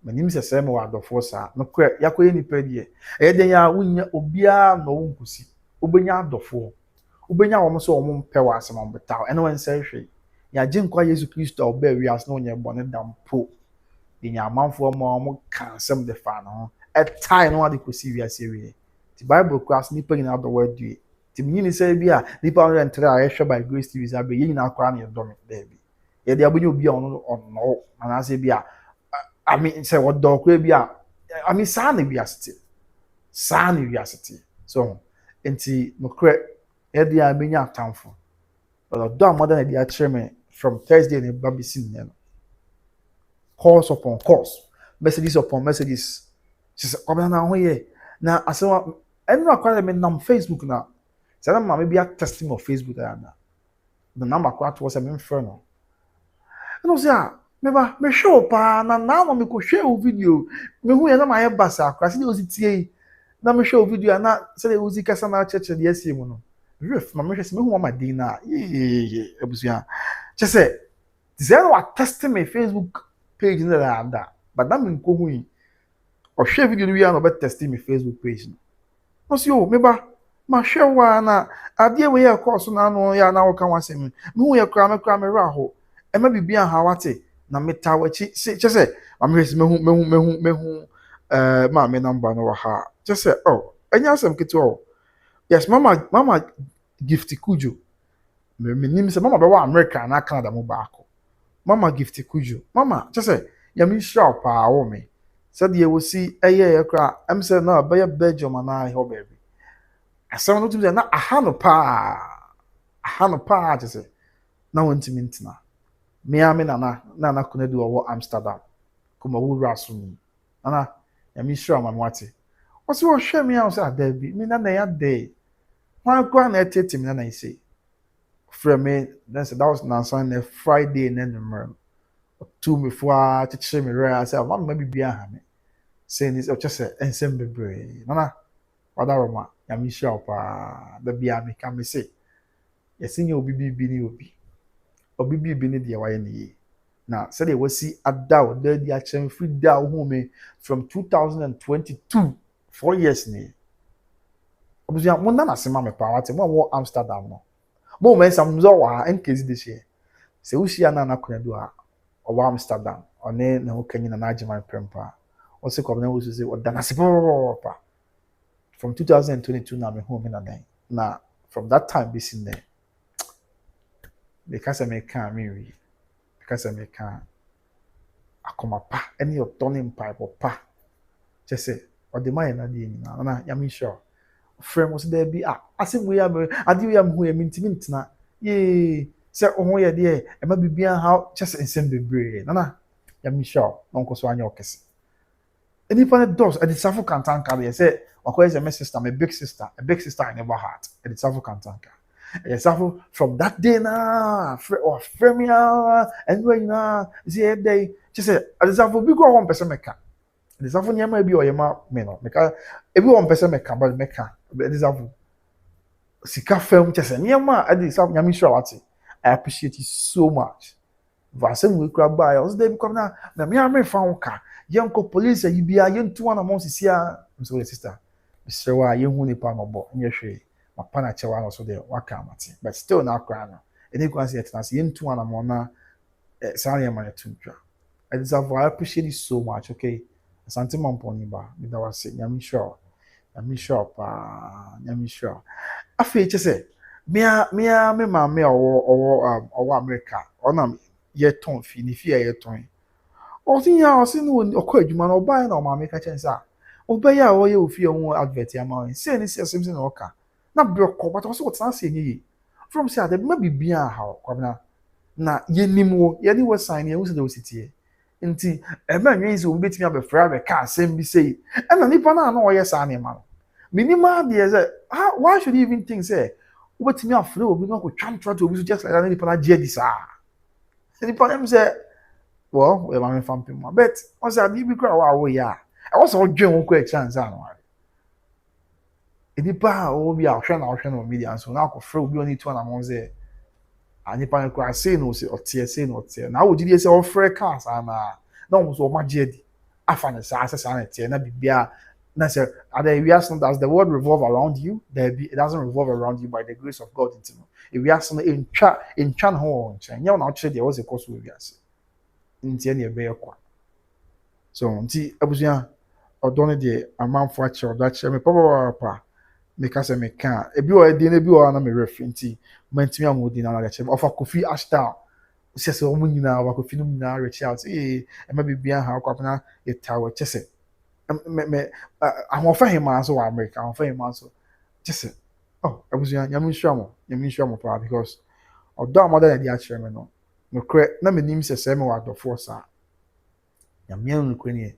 manim se se me wa adofo sa no kra yakoye nipa die e den ya wunya obia no wonkusi obenya adofo obenya wo so wo mpe wa asem mbetaw ene wan se hwe ya ginkwa Yesu Kristo oba wias no nya bone dampo de nya amanfo mo ka asem de fa no e tai no ade kosi wiase wie ti bible class nipa nyina do wa due ti nyini se bia nipa on entre a hwe by grace tv za be nyina akwa na do me baby ye de abonya obi on na se bia I mean, say what dog will be. I mean, Sani be a city. So, and no correct. Eddie, I mean, your town for. But a dumb mother, idea chairman from Thursday in Baby Sin. Course upon course, messages upon messages. She said, "Oh, now here. Now, I said, I'm not quite on Facebook now. So, I'm maybe a testing of Facebook. The number quite was an inferno. And I was meba me show pa na no me ko share o video me hu ya na ma ye basa akra se de ozitie na me show video na se de ozi kasa na cheche de asie mu no ref ma me hwese me hu ma din na ye abusia che se zero wa test me Facebook page na da but na me ko hu yi o share video no ya no be test me Facebook page no so yo meba ma share wa na ade we ya course na no ya na wo kan wasem me hu ya kra me ra ho e ma bibia ha wate na metawachi say I'm mehu ma me number no ha just say oh enya asem keto yes mama gift kujo me nim say mama be wa America na Canada mo baako mama gift kujo mama just say ya mi sharp pa wo me said ye wo si eye kra am say na be Belgium na he baby asem no tum say na aha no pa just say na wonti mintina me ame na kuna do wo Amsterdam kuma wo raso ni ana ya mi sure ma mwate o se wo hwe me am say adabi me na ya day wan kwa na etete me na say from me then say that was na Sunday Friday and then tomorrow to me for teach me right say mama maybe bia ha me say this o just say ensem bebre na wadaroma ya mi sure pa da bia me ka me say yesinye obi bi ni obibi bi ne de waye ne na say they wasi adaw da di a chen free da hu me from 2022 4 years ne obusia mo na sema me pa wate mo wo Amsterdam no mo men sam zo wa nkezi de she se usia na kona do a o Amsterdam one na ho kanyi na agema prempa o se ko na wo se o da na se pa from 2022 na me hu me na from that time be sin there because I make me because I make akoma pa any your turning pipe or pa just say or the man na di na ya me sure friend was there be asim we am adi we am hu ya mintimint na ye say oh ye there e ma bibia how just ensem bebre na nyame show no nko so anya okese enipa ne dos e disafo kantanka be say wakoye say my sister my big sister a big sister I never had e disafo kantanka e disafo from that day na premier and when na see day she say e disafo bi go one person meka e disafo nyama bi oyema me no meka e bi one person meka but meka e disafo sika fam che say nyama e disafo nyame sure wate I appreciate you so much Vasem we kura ba ya osde bi kom na me ame fa woka yenko police yi bia yentu ana mo sisia so the sister Serwaa yehu nipa no bo nye hwe mapa na chewa no so de waka amate but still na akra no eni kwa se yetenase yentu ana mo na sare ya mane tuntwa I deserve I appreciate you so much okay asante mamponi ba me da wase nyame sure pa nyame sure afi che se me maame owo America ona ye ton fi ni fi ye ton o tin ya o sin no okọ adwuma no oba na o maame ka chen sa oba ya o ye ofi ehun advert ya ma se ni se sim na oka na broko but o so tena se enyi from say that ma bibia ha kwabna na ye nimwo ye ni we sign ye wo se tie nti e ma nwen se obi betimi abefra be ka asem bi sei e na nipa na o ye sa na ma no minima de say why should you even think say wo betimi afre obi no ko twantwa to obi so just like that nipa na je di sa nipa dem say well we ma me fam pim but on say bi kra wa ya I was all dwen wo ko a chance anu nipa o bi a hwe na media so na akofre obi oni to na mo say anipa ne kra say no say otie na wo gidi say ofre cars ana na wo so ma je di afa ne sa na tie na bibia na say other we ask does the world revolve around you it doesn't revolve around you by the grace of God into if we ask no in twa ho chen nya na o kire de wo se koso we ask ntie na ebe yakwa so nti abusua odone de amanfo a kire oda kire me papa me ka se me ka ebi o edi na ebi o na me refer nti mantimi amodi na na kire ofa kofi ashdown se o munyina wa kofi no nyina reach out e ma bibia ha kwa na etawo chese me ahofa hima so wa America ahofa hima so chese oh abusua nyame nhwamo pa because odo amada na di a kire me no no kre na me nim se me wa adofo sa nyame no kre ni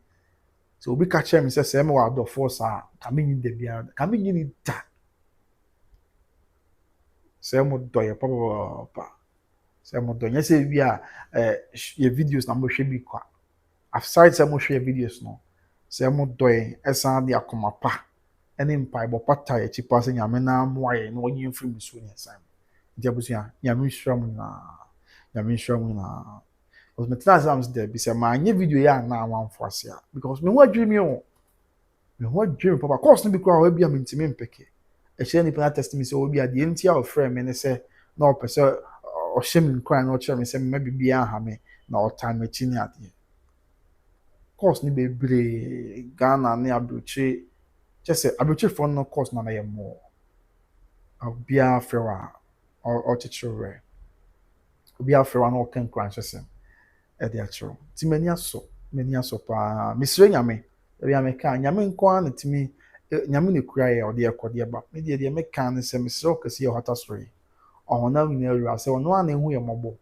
so obi ka kire me se me wa adofo sa ka me nyi de bia ka me nyi ni da se mo do ye papa se mo do nya se bia ye videos na mo hwe bi kwa aside se mo hwe videos no se mo do ye esan de akoma pa ene mpai bo pata ye chi pa se nyame na mo aye no onyi mfiri musu ni esan ndi abusua nyame nhwam na because me tell exams there be say ma anye video ya na amanfo ase a because me ho adwemi o me ho adwemi papa course no bi kwa bia me ntimi mpeke e share ni plan test me say obi ade nti a ofre me ne say na o pese o hye me kran na o chere me say me bibia ha me na o time chi ni ade course ni be bre Ghana ne abroche just abroche for no course na ye mo obia frewa o chichire obia frewa na o kan kran chese e de achiro ti mani aso pa misre nyame e ame ka nyame nko an timi nyame ne kura ye ode ekode ba me de me ka ne se misre o kase ye hota story ohona mi na ru ase ono an ehu ye mobo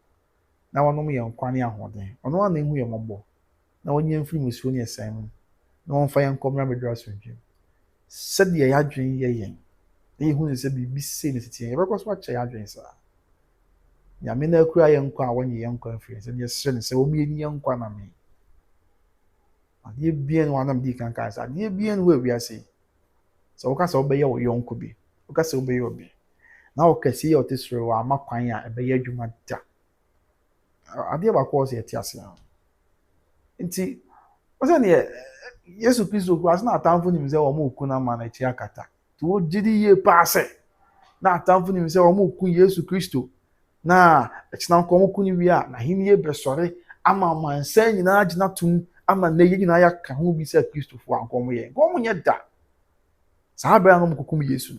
na wonom ye nkwane ahoden ono an ehu ye mobo na wonye mfiri musuo ne esan mu na won fa ye nkomra medra asodwe se de ye adwen ye yen e hu ne se bibi se ne titie ye bekoso ache ya adwen sa nyame na kura ye nkwa a wonye ye nkwa mfiri se de se ne se wo mi ni ye nkwa na me ade bien wanam di kan kan sa ade bien we wi ase so wo ka se wo be ye wo yonko bi wo ka se wo be ye obi na wo ka se ye o tesoro wa makwan a be ye adwuma da ade ba ko se ye ti ase nti wasa ne Yesu Kristo ko asna atamfo nim se wo mo ku na ma na chi akata to o gidi ye paase na atamfo nim se wo mo ku Yesu Kristo na echina ko mo ku ni wi a na hini ye besore ama mansa nyina agina tum ama na ye nyina ya ka ho bi se Kristo fo anko ye ngo mo nye da saa bra no mo kukum Yesu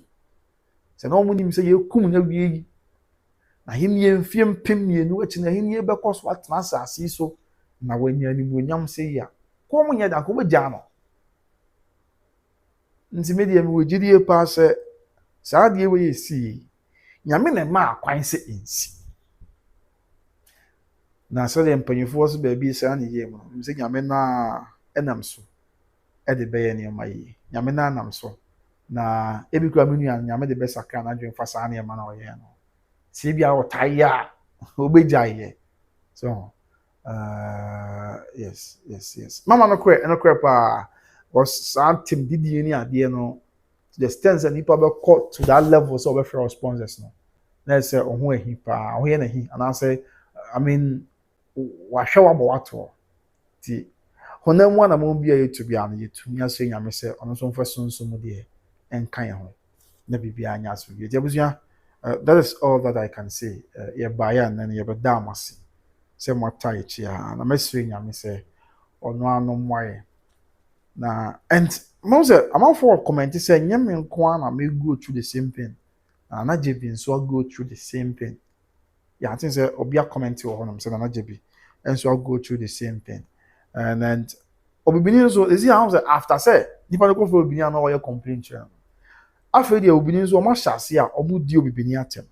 se no mo nim se ye kum na wi yi na hini ye mfiem pem ye no echina hini ye bekoso atena asase so na wanya ni bonyam se ya ko mo nye da ko mo gya no nti me de me wogidi e pa se saa de we yesi nyame na ma akwan se ensi na sɛ deɛ mpanyinfoɔ so baabi saa ne yie mu no sɛ nyame na ɛnam so ɛde bɛyɛ nneɛma yie nyame na nam so na ebi kura me nua nyame de bɛsakra n'adwene fa saa nneɛma na ɔyɛ no sɛ ebi a ɔtaa yɛ a obɛgya yɛ so yes mama no korɛ paa was saa tem didie ne adeɛ no to the extent sɛ nipa bɛkɔ to that level sɛ ɔbɛfrɛ sponsors no na sɛ ɔho ahi paa ɔho yɛ n'ahi anaasɛ I mean wahwɛ wabɔ watoɔ ti honam mu anam bi a yɛtu bi ano yɛtumi asɛ nyame sɛ ɔno nso mfa sunsun deɛ ɛnka yɛn ho na biribiara anya so bi abusua that is all that I can say yɛbaeɛ a nnɛ no yɛbɛda amase sɛ moata yɛkyi a na mɛsrɛ nyame sɛ ɔno ano mmoayɛ na and mo sɛ amanfoɔ comment sɛ nyɛ me nko a na me go through the same thing na Jebi nso go through the same thing yeah I think sɛ obi a comment wɔ hɔ nom sɛ na Jebi nso go through the same thing and obibini nso ezi how say after say nipa no kɔfɛ obibini ano ɔyɛ complaint kyerɛ no afei deɛ obibini nso ɔmo ahyɛ ase a ɔmo di obibini atɛm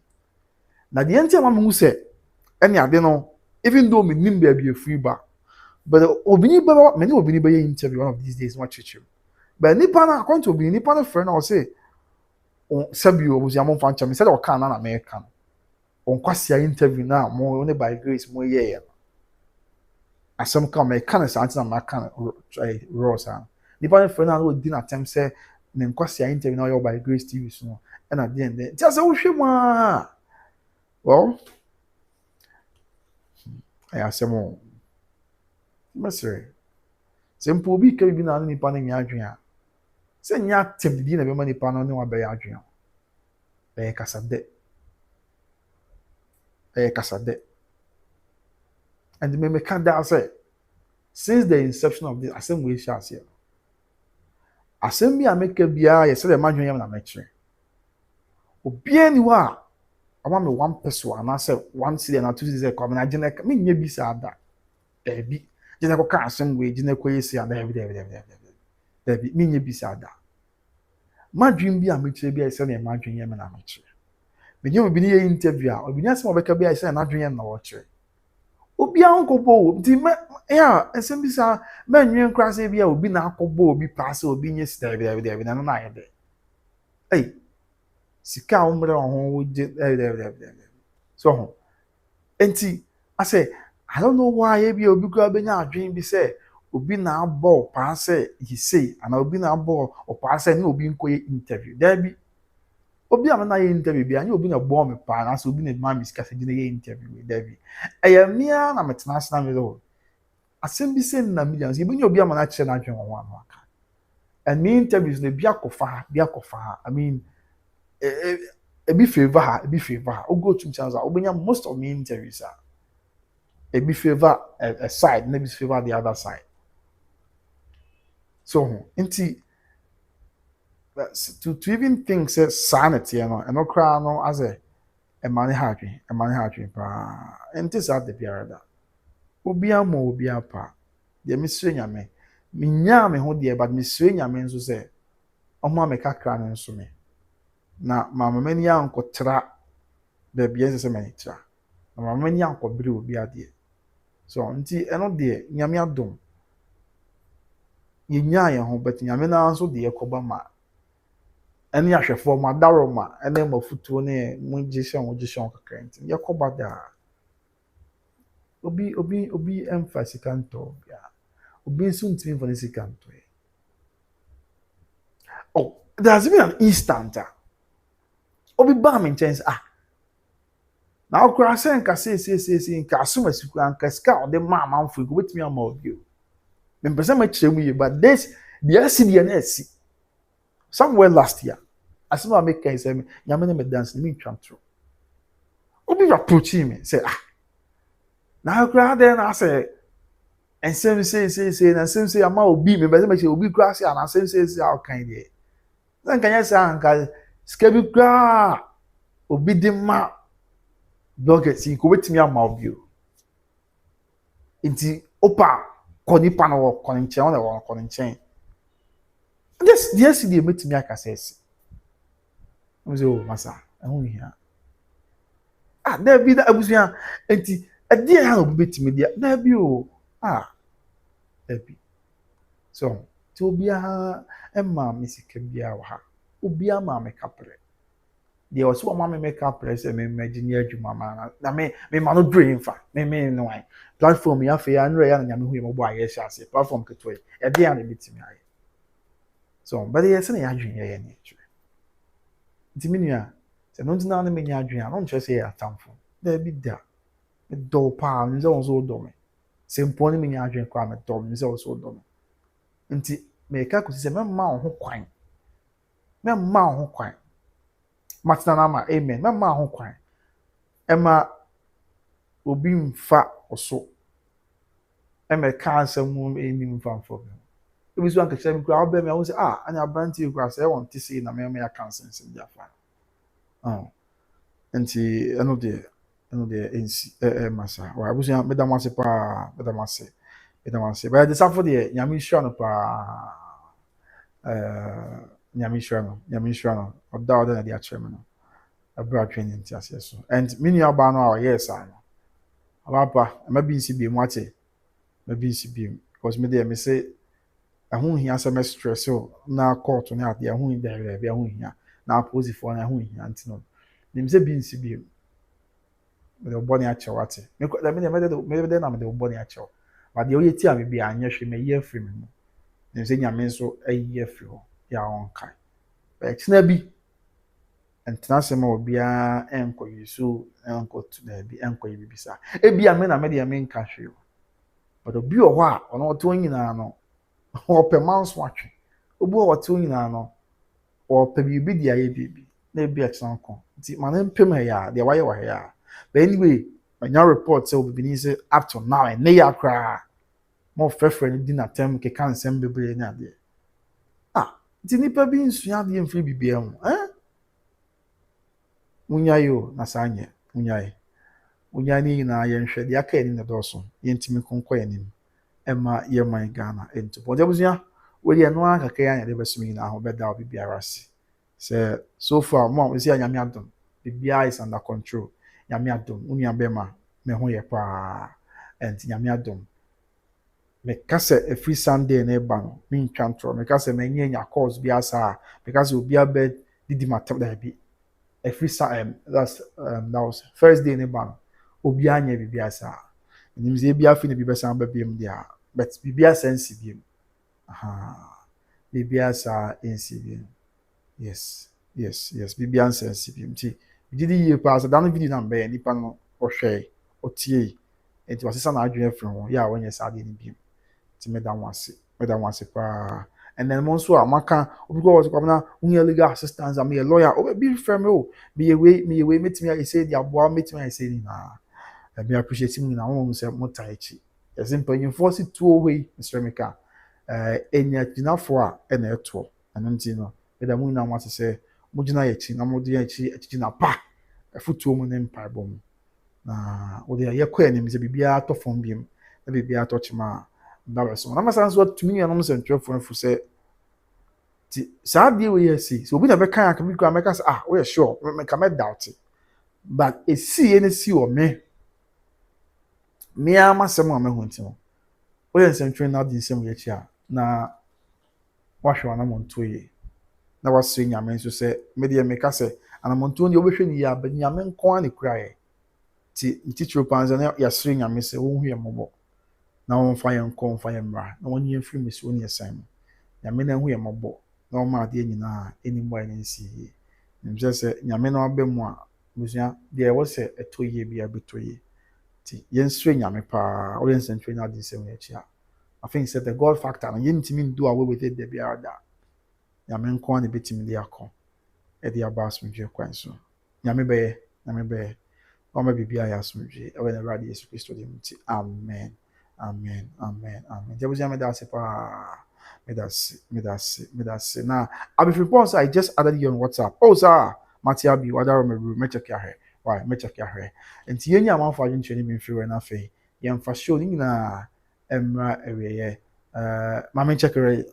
na deɛ nti ama mo sɛ ɛne ade no even though me nim baabi free ba but obini bɛba many obini bɛyɛ interview one of these days what chichi but nipa na according to obini nipa no friend na ɔsɛ sɛbi obusia mo fa nkyɛn sɛ de ɔka na America no ɔnkwasia interview na mo ne by grace mo yɛ asɛm ka me ka na saa ntina ma ka Ross a nipa ne friend na odi na tem sɛ ne nkwasia interview na ɔyɛ by grace TV so no ɛna den den ti asɛ wohwɛ mu a well I asɛm o mesre sɛ mpo obi ka bi na nipa ne nya adwen a sɛ nya tem di na bɛma nipa no ne wa bɛyɛ adwen ɛyɛ kasade and me can da say since the inception of this asem we shall see asem bi ameka bia ye say the madwen yam na mekyere obia ni wa ama me one person and say one city na two city say come na gene me nya bi sa da e bi gene ko ka asem we gene ko yesi and da bi me nya bi sa da madwen bi amekyere bia say na madwen yam na mekyere me nya obi ni ye interview a obi nya asem obeka bia say na madwen yam na wo kyere obi ankobo nti ya ensem bisa menwen krase bia obi na akobo obi pass obi nye sita bia na no na ayede ei sika umre ho woje so ho enti I say I don't know why e bia obi kura benya adwen bi say obi na abo pass he say and obi na abo o pass na obi nkoye interview there bi obi am na ye interview bia anya obi na bo me pa na so obi na ma miska se gina ye interview we there bi mia na metena asena me do asem bi se na millions ye obi am na kire na adwen ho anu aka and me interviews na bia kofa I mean bi favor ha o go to chance obenya most of me interviews bi favor a side na bi favor the other side so enti to even think say sanity no and no cry no as a man hadwen pa enti sa de biara da obi amo obi apa de misre nyame minya me ho de but misre nyame nso say omo ameka kra no nso me na mama mani ankotra be bia se mani tra na mama mani ankobere obi ade so enti eno de nyame adom yenya ye ho but nyame na nso de yakoba ma eni ahwefo ma daroma ene mafutuo ne mugishon kakra enti yakoba da obi emphasis kanto bia obi nso ntimi for this kanto oh there's been an instant obi ba me chance na okura sen ka se nka asoma siku anka ska ode ma amanfo go betimi ama obi o me pese ma kire mu ye but this the acid na esi somewhere last year asoma make can say me nyame na me dance me twam tro obi approach me say na okura dey na say ensem say na ensem say ama obi me pese ma kire obi kura say na ensem say how kind dey then can you say anka skebi kura obi di ma doge si ko betimi ama obi o nti opa koni pa no koni nchen o na wo koni nchen this the acd betimi aka say o masa ehun hia there be that abusia nti ɛdeɛ ha na obi betumi deɛ daabi o daabi so ti obiara ɛma me sika biara wɔ ha obiara ma me kaprɛ deɛ ɔsɛ ɔma me me kaprɛ sɛ me mmɛgye ne adwuma ma na me ma no duro mfa me no wan platform yi afei anwerɛ ya na nyame hu yɛ mɔbɔ ayɛ hyɛ ase platform ketewa yi ɛdeɛ a na ebetumi ayɛ so bɛde yɛ sɛ na yɛadwene yɛyɛ ne akyerɛ nti me nua sɛ no ntina na menya adwene a no nkyerɛ sɛ yɛ atamfo daabi da medɔw paa me sɛ wɔn nso wodɔ me sɛ mpo ne menya adwene koraa medɔw me sɛ wɔn nso wodɔ me nti mɛka kɔsi sɛ mɛmma wo ho kwan matena na ama amen mɛmma wo ho kwan ɛma obi mfa ɔso ɛmɛka asɛm mu ɛnim mfa mfa bi ebi so ankakyerɛ me koraa wobɛ me a wo sɛ ane aberanteɛ koraa sɛ ɛwɔ nte sei na mɛma yɛaka nsɛnsɛm de afa nti ɛno deɛ ɛnsi ɛma saa wa abusua meda mo ase paa bɛyɛ de safo deɛ nyame hyira no paa nyame hyira no ɔda na de akyerɛ me no ɛbrɛ atwɛn ne nti aseɛ so and me nua baa no a ɔyɛɛ saa no abapa ɛma bi nsi biem ate ma bi nsi biem because me deɛ me se ɛho hia sɛ me stress o na court ne adeɛ ɛho hia dɛrɛ bi ɛho hia na aposifoɔ na ɛho hia nti no nim sɛ bi nsi biem me de ɔbɔ ne akyɛw ate me de na me de ɔbɔ ne akyɛw but deɛ ɔyɛ ti a me bi anyɛ hwɛ me yɛ afiri me mu nim sɛ nyame nso ayi afiri hɔ yɛ a ɔnkae ɛkyena bi ntena asɛm a obiara ɛnkɔ yi so ɛnkɔ tu daabi ɛnkɔ yi bibi saa ebi a me na me deɛ me nka hwee o but obi wɔ hɔ a ɔno ɔte wɔn nyinaa no ɔpɛ manso atwe obi wɔ ɔte wɔn nyinaa no ɔpɛ biribi de ayɛ biribi na ebi ɛkyena nkɔ nti ma ne mpem ha yɛ a deɛ wayɛ wɔ ha yɛ a but anyway ɔnya report sɛ obi ni sɛ up to now ɛnɛ yɛ akora mo fɛfɛ no di n'atɛm keka nsɛm bebree ne adeɛ nti nipa bi nsua adeɛ mfiri bibia mu munyae o na saa nyɛ munyae ne nyinaa yɛnhwɛ deɛ aka yɛnim na dɔɔso yɛntimi konkɔ yɛnim ɛma yɛman Ghana ɛnto pɔ abusua wɔde ɛno ara kakra yɛn de bɛsom nyinaa ho bɛda obi biara ase sɛ so far mo a wɔsi nyame adom bibia is under control nyame adom unua bɛma me ho yɛ paa ɛnti nyame adom meka sɛ every Sunday na ɛba no mentwa ntorɔ meka sɛ manyɛ nya calls bi asa meka sɛ obi abɛ didi matam da bi every that was Thursday na ɛba no obi anya bibi asa nim sɛ bi afi na bi bɛsan ba biem dia but bibi asa nsi biem bibi asa nsi biem yes bibi asa nsi biem ti didi yie pa sɛ dan video na mbɛ nipa no ɔhwɛ ɔtie enti wasesa na adwene afiri ho ya wɔnyɛ saa de ne biem ti meda mo ase paa and then mo nso a maka obi go was kwamna unye legal assistance am a lawyer o be frame o me we metimi I say the aboa metimi I say ni na me appreciate him na won say mo tai chi yes mpanyin force tuo we Mr. Meka enya ginafo a na eto anu nti no meda mo na mo ase say mo gina ya chi na mo de ya chi na pa afutuo mu ne mpa bom na o de ya kɔ anim sɛ bibia atɔ fam biem na bibia atɔ chima so na masa nso tumi nua no sentwefo no fu sɛ ti saa de we yesi so obi na bɛka aka bi kwa mɛka sɛ we are sure mɛka mɛ doubt it but esi ne si o me ama sɛm a mɛho nti no we yɛ sentwe na de nsɛm yɛ chi a na wahwe na monto yi na wasɛ nyame nso sɛ me de mɛka sɛ ana monto ne obɛhwɛ ni ya ba nyame nko a ne kura yɛ ti teacher panza na yɛsɛ nyame sɛ wo hu yɛ mɔbɔ na wɔn fa yɛn kɔ wɔn fa yɛn mmra na wɔn yɛn firi mesi wɔn yɛ san mu nyame na ho yɛ mɔbɔ na wɔn adeɛ nyinaa anim bɔ yɛn nsi yie nimsɛ sɛ nyame na ɔbɛ mu a busua deɛ ɛwɔ sɛ ɛtɔ yie bi abɛtɔ yie ti yɛn sere nyame paa ɔyɛ nsɛntwe na adi nsɛm yɛ akyi a I think sɛ the God factor na yɛn ntumi ndo away with it debi ada nyame nko na betumi de akɔ ɛde aba asomdwe kwan so nyame bɛyɛ ɔma bibi ayɛ asomdwe ɛwɔ na Awurade Yesu Kristo de mu ti amen. Jabuzi meda se pa meda se na abi response I just added you on WhatsApp. Oh sir, Matia bi wadaro me room me check ya hwe. Why me check ya hwe. Enti yenya amanfo agye nchwe ni me mfiri na afei. Ye mfa show ni na emra eweye. Ma me check re.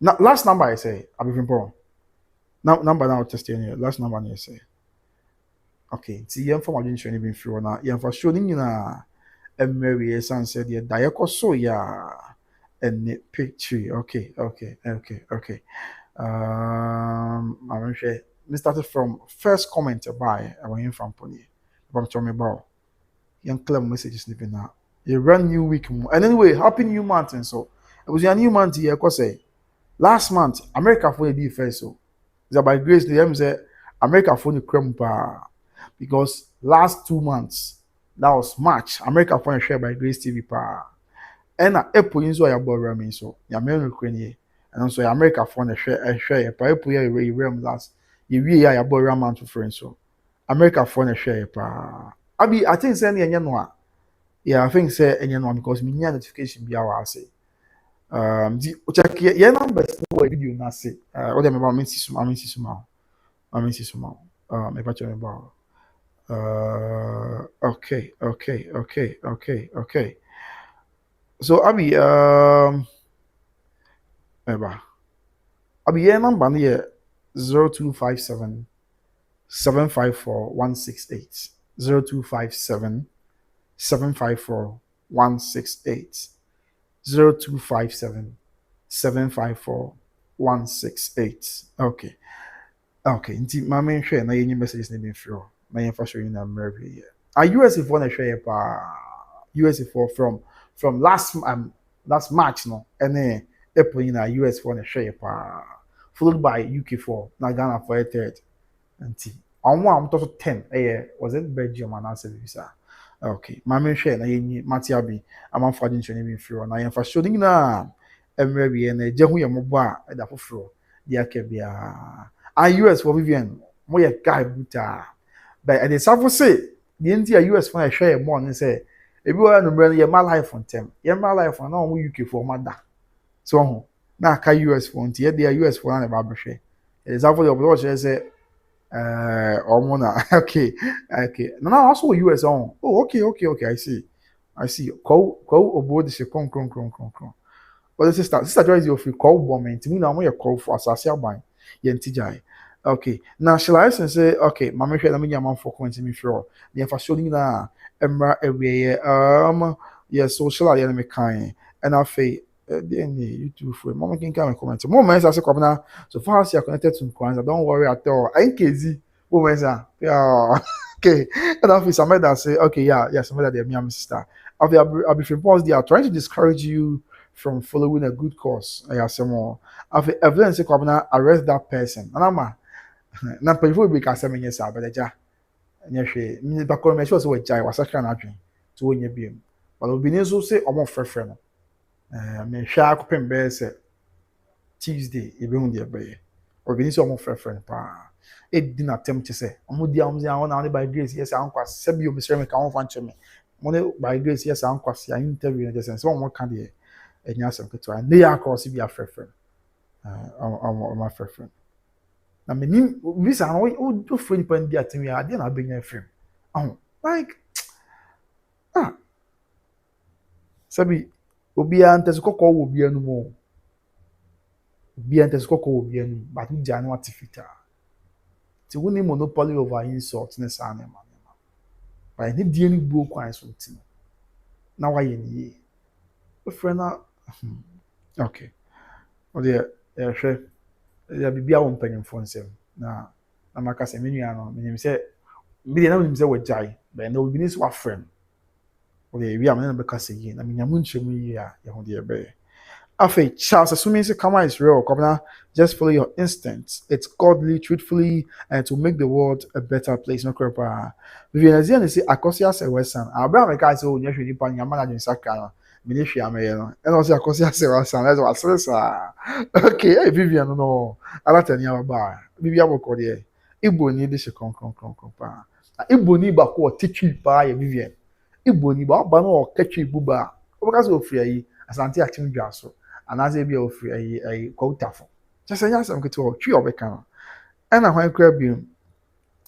Na last number I say abi response. Now number now test you last number I say. Okay, see, yɛmfa m'adwene kyerɛ no bi mfiri hɔ na yɛmfa show no nyinaa mmerɛ wie ɛsiane sɛ deɛ da yɛkɔ so yɛ a ɛne picture. Okay. I'm sure me started from first comment by I went from Pony. From Tommy Bow. Young club messages living now. You run new week. And anyway, happy new month and so it was your new month here, cause say last month America for the first so. It's by grace the M say America for the crump because last 2 months that was March. America for share by Grace TV pa. And Apple in so ya borrow me so. Ya me Ukraine and also America for the share pa Apple ya realm last. You ya borrow man to friends so. America for the share pa. I think say any no. Yeah, I think say any no because me notification be our say. The check your numbers no video na say. What them about me see some me patch me about. Okay. So your number here 0257 754 168 0257 754 168 0257 754 168. Okay, nti mama nhwe na yenyi messages na be free na yen fa show you na mmerɛ here. US for na hwe pa US for from last March no ene April na US for na hwe pa followed by UK for na Ghana for a third. Nti on one to 10 was it Belgium and answer visa. Okay, mama nhwe na yenyi Matiabi amanfo ade nchwe na be free na yen fa show you na mmerɛ wie na je hu ye mobo a da foforo dia ka bia US for Vivian, more guy buta. But at the Savo say, the India US for a share more and say, if you are no my life on them, my life on all UK for mother. So now US for the US for an about share. It is after the obligation say, or okay. Now also US on. Oh, okay. I see. Call aboard the con. But the sister joins your free call bomb. To me now, more call for assassin by Yentijai. Okay, now shall I say, okay, Mamma Shell, I'm a for coins me sure. The emphasizing na Emra away, yes, social enemy kind, and I say, you two for Mamma can come and comment. Moments as a governor, so far as you're connected to coins, don't worry at all. I ain't crazy. Moments are, yeah, okay, and I feel somebody that say, okay, yeah, somebody that they're sister. I'll be pause they are trying to discourage you from following a good cause. I have some more. After evidence, arrest that person. And I'm na mpanyinfo bi ka asɛm nyɛ saa bɛdagya nyɛ hwee nipa koro mɛ sɛ wɔgyae wasakra n'adwene nti wɔnyɛ biem wɔn obi nso sɛ ɔmo frɛfrɛ no mehwɛ akɔpem bɛyɛ sɛ Tuesday ebihu deɛ bɛyɛ obi nso ɔmo frɛfrɛ no paa edi n'atɛm kyɛ sɛ ɔmo di ahom na ɔne by grace yɛ sɛ ankwasi sɛbi omi srɛ mi ka ɔmo fa nkyɛn mi ɔmo ne by grace yɛ sɛ ankwasi ayi interview na kyɛ sɛ ɔmo ka deɛ ɛnyɛ asɛm ketewa ne yɛ akɔrɔsi bi afrɛfrɛ ɔmo afrɛfrɛ na menim visa no o free nipa ndi atemi a ade na abenya frame like sabi obi ante kokko wo obi anu mo obi ante kokko wo obi anu but we janu artificial ti woni monopoly over insult ne sa na ma but ni die ni buo kwan so ti na wa ye ni o frɛ na okay o de hwɛ ya bibia wo mpanyimfo nsɛm na maka sɛ menua no menim sɛ media na menim sɛ wɔgyae bɛn na obi ni so afrɛ o de wi am na bɛka sɛ yi na menyamu nkyerɛmu yi a yɛ ho de ɛbɛyɛ afei Charles assuming say come is real come just follow your instincts it's godly truthfully and to make the world a better place no crap Vivian say Akosua Serwaa-Lumba Abraham ka say o nya hwɛ nipa nyama na dwen sakra no mini hwɛ amɛyɛ no ɛna ɔsɛ Akosua Serwaa-Lumba ɛsɛ wasesa okay hey Vivian no alatani aba Vivian bɔkɔ deɛ Igbo ni de hye kronkron pa Igbo ni ba ko ɔtitwi pa yɛ Vivian Igbo ni ba no ɔkatwi buba ɔbɛka sɛ ofiri ayi asante akyem dwa so anaasɛ bi ofiri ayi kwawtafo kyɛ sɛ nyɛ asɛm ketewa ɔtwi ɔbɛka no ɛna hwan kora bi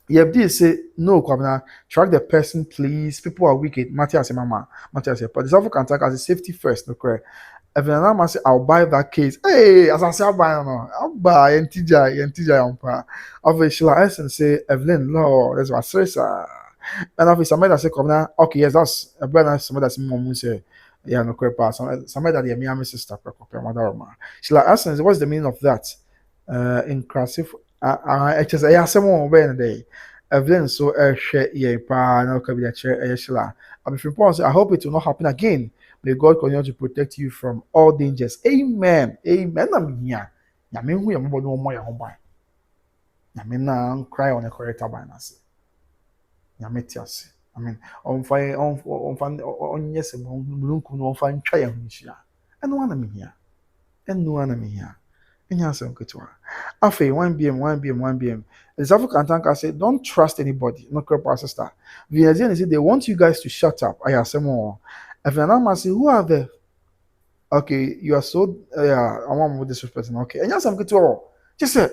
Yebdi say no, Kwabena, track the person, please. People are wicked. Matthias say, Mama, Matthias say, but the South can attack as a safety first, no correct. If an say, I'll buy that case. Hey, as I say, I'll buy no, I'll buy and TJ, Of Sheila Essen say, Evelyn, no, that's what I say, and of somebody that say, Kwabena, okay, yes, that's a brother, somebody that's mom say, yeah, no correct pass. Somebody that the Miami sister, mother, Sheila Essen, what's the meaning of that? In cursive, I just, I asked someone when day. Evelyn so share ye pa na ka bi share shila. I'm from Paul, I hope it will not happen again. May God continue to protect you from all dangers. Amen. Amen. Na me hia. Nyame hu ye mo no mo ye ho ban. Nyame na cry on the correct ban ase. Nyame ti ase. I mean, on fa on yes mo mulunku no on fa ntwa ye ho nhia. Eno na me hia. Eno na me hia. Enya asem ketewa. Afei 1 b.m. 1 b.m. The South African say, don't trust anybody. No crap, sister. Vietnamese say they want you guys to shut up. I have some more. If an man say, who are the okay? You are so yeah. I want more disrespecting. Okay, and yes, I'm good to all. Just say,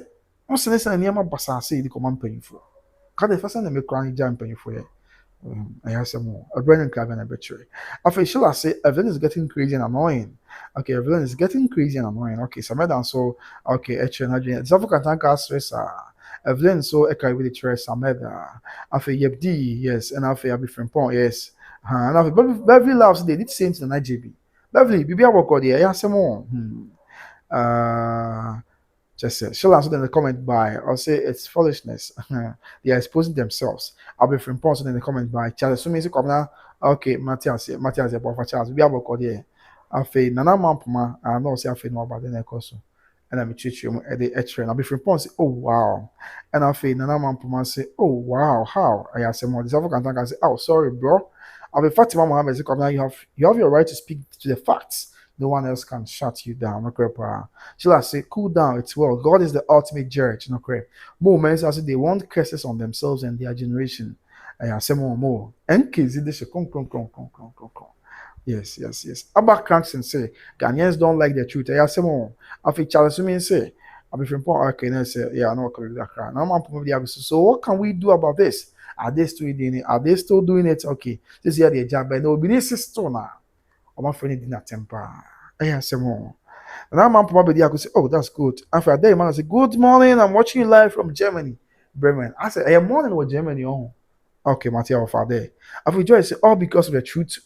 what's the next time you basa say the command paying for? Cause the first time they make crying jump paying for you. I have some more. A brand club and a betray. After shall I say Evelyn is getting crazy and annoying. Okay, Evelyn is getting crazy and annoying. Okay, so madam so okay, actually, South African stress. Evelyn so eka with the stress. Sameda. After Yebdi, yes, and after Abi Frimpong, yes. And after Beverly loves they did the same to the JB. Beverly, Bibi Awoko there. Yeah, some more. Uh, just say, she'll answer in the comment by, I'll say it's foolishness. They are exposing themselves. I'll be from posting in the comment by Charles. So, means come now. Okay, Matthias, but Charles, we have a code here. I feel Nana Mampuma, I know, say I feel no about the neck also. And I'm teach you at the extra. I'll be from Pons, oh wow. And I feel Nana Mampuma say, oh wow, how? I ask him, this African I say, oh, sorry, bro. I'll be Fatima Mohammed, say, come now, you have your right to speak to the facts. No one else can shut you down. Okay, Sheila say, cool down, it's well. God is the ultimate judge. No correct. More men say they want curses on themselves and their generation. I say more. And kids, they say, come. Yes. Abba Cranston say, Ghanaians don't like the truth. I say more. After Charles Sumin say, I'll be from Port okay, and I say, yeah, I know that. Now I'm probably so what can we do about this? Are they still doing it? Are they still doing it? Okay. This year the job, but no, be this sister now. I'm friend didn't temper. I say more. And that man probably I could say, oh, that's good. After a day, man, I say, good morning. I'm watching you live from Germany, Bremen. I said, hey, morning with Germany on. Okay, Mattia of day. After Joy say, all because of the truth.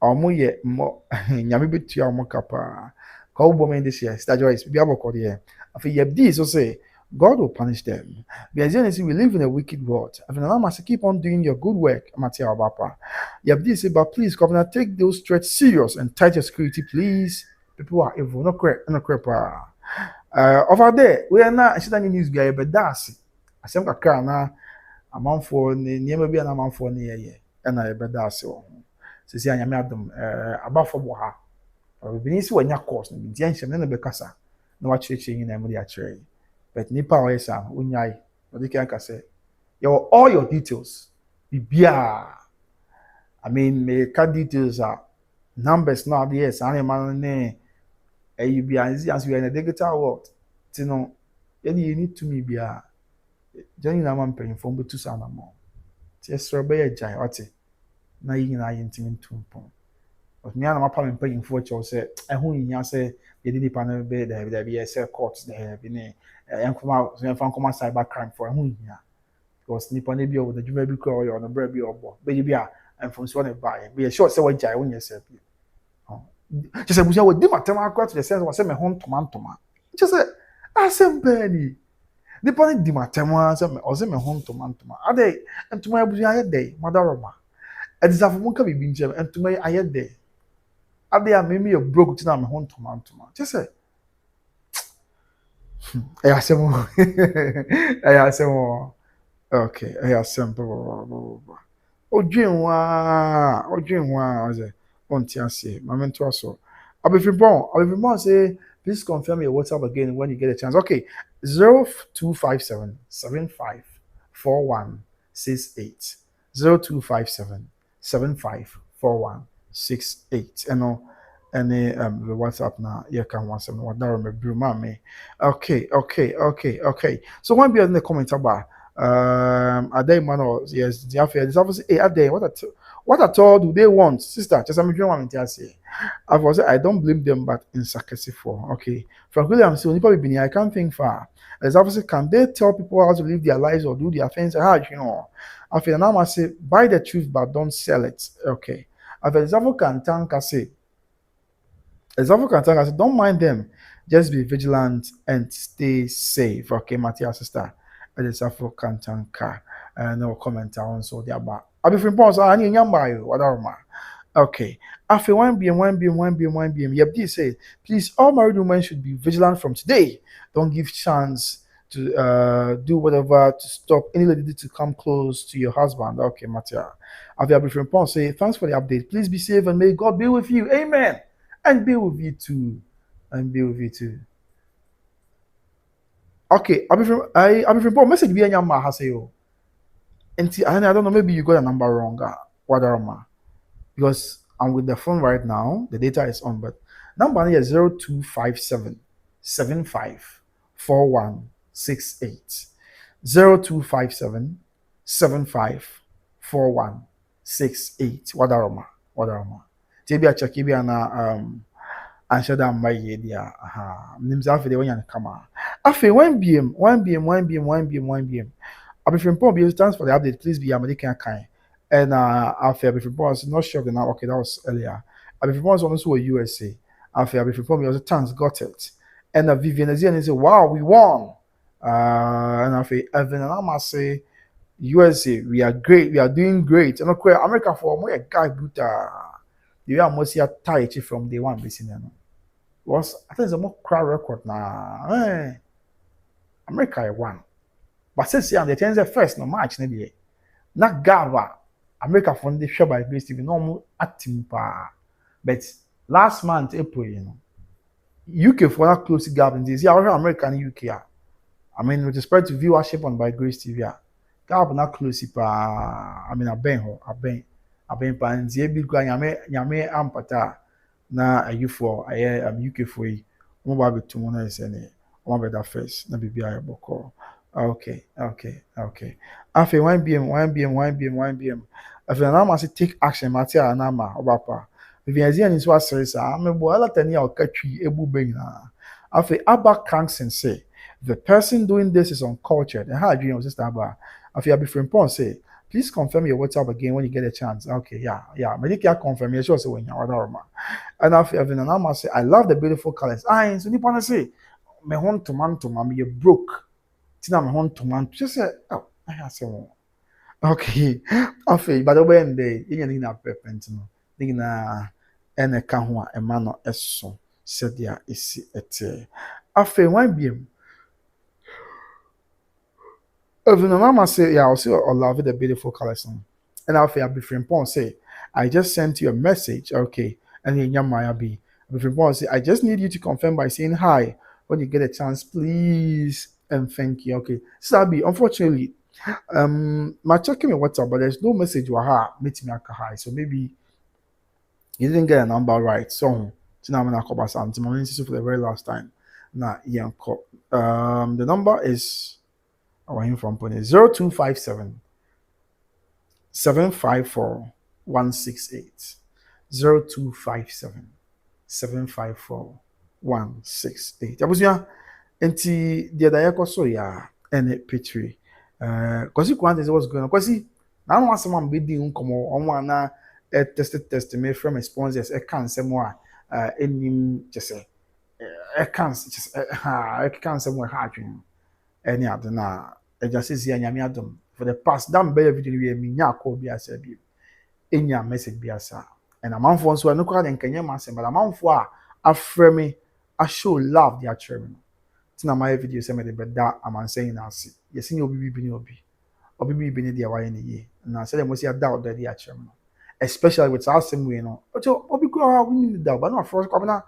Omo ye mo nyame betua omo kapa. Call woman this year. Sister Joyce, be able to here. After ye so say, God will punish them. Because we live in a wicked world. After now must keep on doing your good work, Mattia Obapa. Ye say, but please, Governor, take those threats serious and tight your security, please. People are evil. No correct, no correct. Over there, we are not actually news guy, but that's asem kakra na amanfo ne niema bi na amanfo ne ye na ye beda ase wo. Sisi anyame adom abafo bo ha. Obi si wanya course no bi dia nhyem na be kasa na wa chirechire nyina mu dia chire. But nipa o yesa unyai. Odi kan ka say you all your details. Bibia. I mean, me ka details are numbers now yes, animal ne you be as we are in a digital world. You know, you need to me be a Johnny Naman paying for me to sound more. Just a giant, na yi nyinaa yɛ ntimi ntom pɔn ɔtumi anam apa me mpanyinfoɔ kyɛw sɛ ɛho nyia sɛ yɛde nipa no bɛ daabi yɛ sɛ court daabi ne yɛmfa nkɔma cyber crime for ɛho nyia because nipa no bi ɔwɔ n'adwuma bi kora ɔyɛ ɔno berɛ bi ɔbɔ bɛyɛ bi a mfomsoɔ ne baeɛ bɛyɛ sure sɛ wagyae wonyɛ sɛ bi kyɛ sɛ abusua wɔdi matam akora to the sense wɔ sɛ me ho ntoma kyɛ sɛ asɛm pɛɛ ni nipa no di matam a sɛ ɔsɛ me ho ntoma ade ntoma abusua ayɛ dɛ madarɔma ɛdisafo mu nka bibi nkyɛn ntoma yi ayɛ dɛ ade a memi yɛ broke tina me ho ntoma kyɛ sɛ ɛyɛ asɛm ɛyɛ asɛm okay ɛyɛ asɛm bɔbɔbɔbɔ odwen wa ɔsɛ ɔnte ase maame nto aso abɛfibɔn say please confirm your WhatsApp again when you get a chance okay 0257 75 4168 0257 754168 and the WhatsApp now you can want some what that remember me okay so one be in the comment about Aday man, yes, the affair. This officer, hey, Aday, what at all do they want, sister? Just I'm one to say. I've also I don't blame them, but in sarcastic for okay. Frank Williams, so probably been here. I can't think far. As officer, can they tell people how to live their lives or do their things? How you know? I feel now I say buy the truth, but don't sell it. Okay. I feel example can tank I say. Example can tank I say, don't mind them. Just be vigilant and stay safe. Okay, Matthias sister. Example can tank no comment on so there but I be from pause. I need you. Whatever. Okay. After 1 p.m., 1 p.m., 1 p.m., 1 p.m. Yep, this say, please, all married women should be vigilant from today. Don't give chance to do whatever to stop any lady to come close to your husband. Okay, Matia. After a brief Paul say, thanks for the update. Please be safe and may God be with you. Amen. And be with you too. And be with you too. Okay, I'll be from Paul. Message be any has say, oh. And I don't know, maybe you got a number wrong. Whatever. Because I'm with the phone right now, the data is on, but number is 0257 75 4168. 0257 75 4168. Wadaroma. Tibia Chakibia na answer that my idea. Names after the one come on. After 1 p.m., 1 p.m., 1 p.m., 1 p.m., 1 p.m. I'll be from Paul. Thanks for the update. Please be American kind. And after I'll be from Paul, not sure of the now. Okay, that was earlier. I'll be from Paul also a USA. After I'll be from Paul, also thanks got it. And Vivian Azian say, wow, we won. And after Evan and I must say, USA, we are great. We are doing great. And okay, America for more a guy, but you are mostly a tie from day one. Basically, was I think it's a more crowd record now. America won. But since the change the first no match maybe not Gava America from the show by Grace TV normal acting pa. But last month April, UK for that close gap in this year America and UK. I mean with respect to viewership on by Grace TV. Gap not close pa. I mean I been pa and the big guy nyame ampata na ayi for UK for yi. Mo ba be tumo na isene. Mo be that first na bibi ayi boko. Okay. After 1 p.m., 1 p.m., 1 p.m., 1 p.m. After an hour, take action, Matia and Ama, Obapa. If you are in what says, I'm a boy, I'll catch you, Ebu Bena. After Abba Kansen say, the person doing this is uncultured. And how do you know, Sister Abba? After you from Paul say, please confirm your WhatsApp again when you get a chance. Okay, yeah. Medical confirmation, so when you're order. And after an hour, say, I love the beautiful colors. So you say, me want to man to mommy, you broke. Tina me hon tomanto just say oh I have some okay afei but over end day yen na pepent no na ene ka ho a ema no eso sedia esi ete afei wan biem even mama say yeah I see I love the beautiful colors and afei abi friend pon say I just sent you a message okay and then yamaya be abi friend pon say I just need you to confirm by saying hi when you get a chance please and thank you. Okay. Sabi, unfortunately, my checking my WhatsApp, but there's no message waha meet me high. So maybe you didn't get a number right. So now I'm gonna call back something. I'm for the very last time. Now yeah, the number is from 0257 754 168 0257 754 168. Nti the other so ya ene petri kwasi kwante say what's going on kwasi na no asem am be di nkomo omo ana test me from sponsors e kan sem a enim chese e kan chese ha e kan sem ha adwen ene ade na e just say anyame adom for the past that be video we me nya call bi asa bi enya message bi asa and amanfo nso no kwa de nkanye masem but amanfo a afre me I show love their children. Tina my video say me the beda am saying na see yes ni obi bi ni obi bi ni dia wa ye ye na say dem say doubt that dia chem especially with our same way no obi go we need doubt but no for come na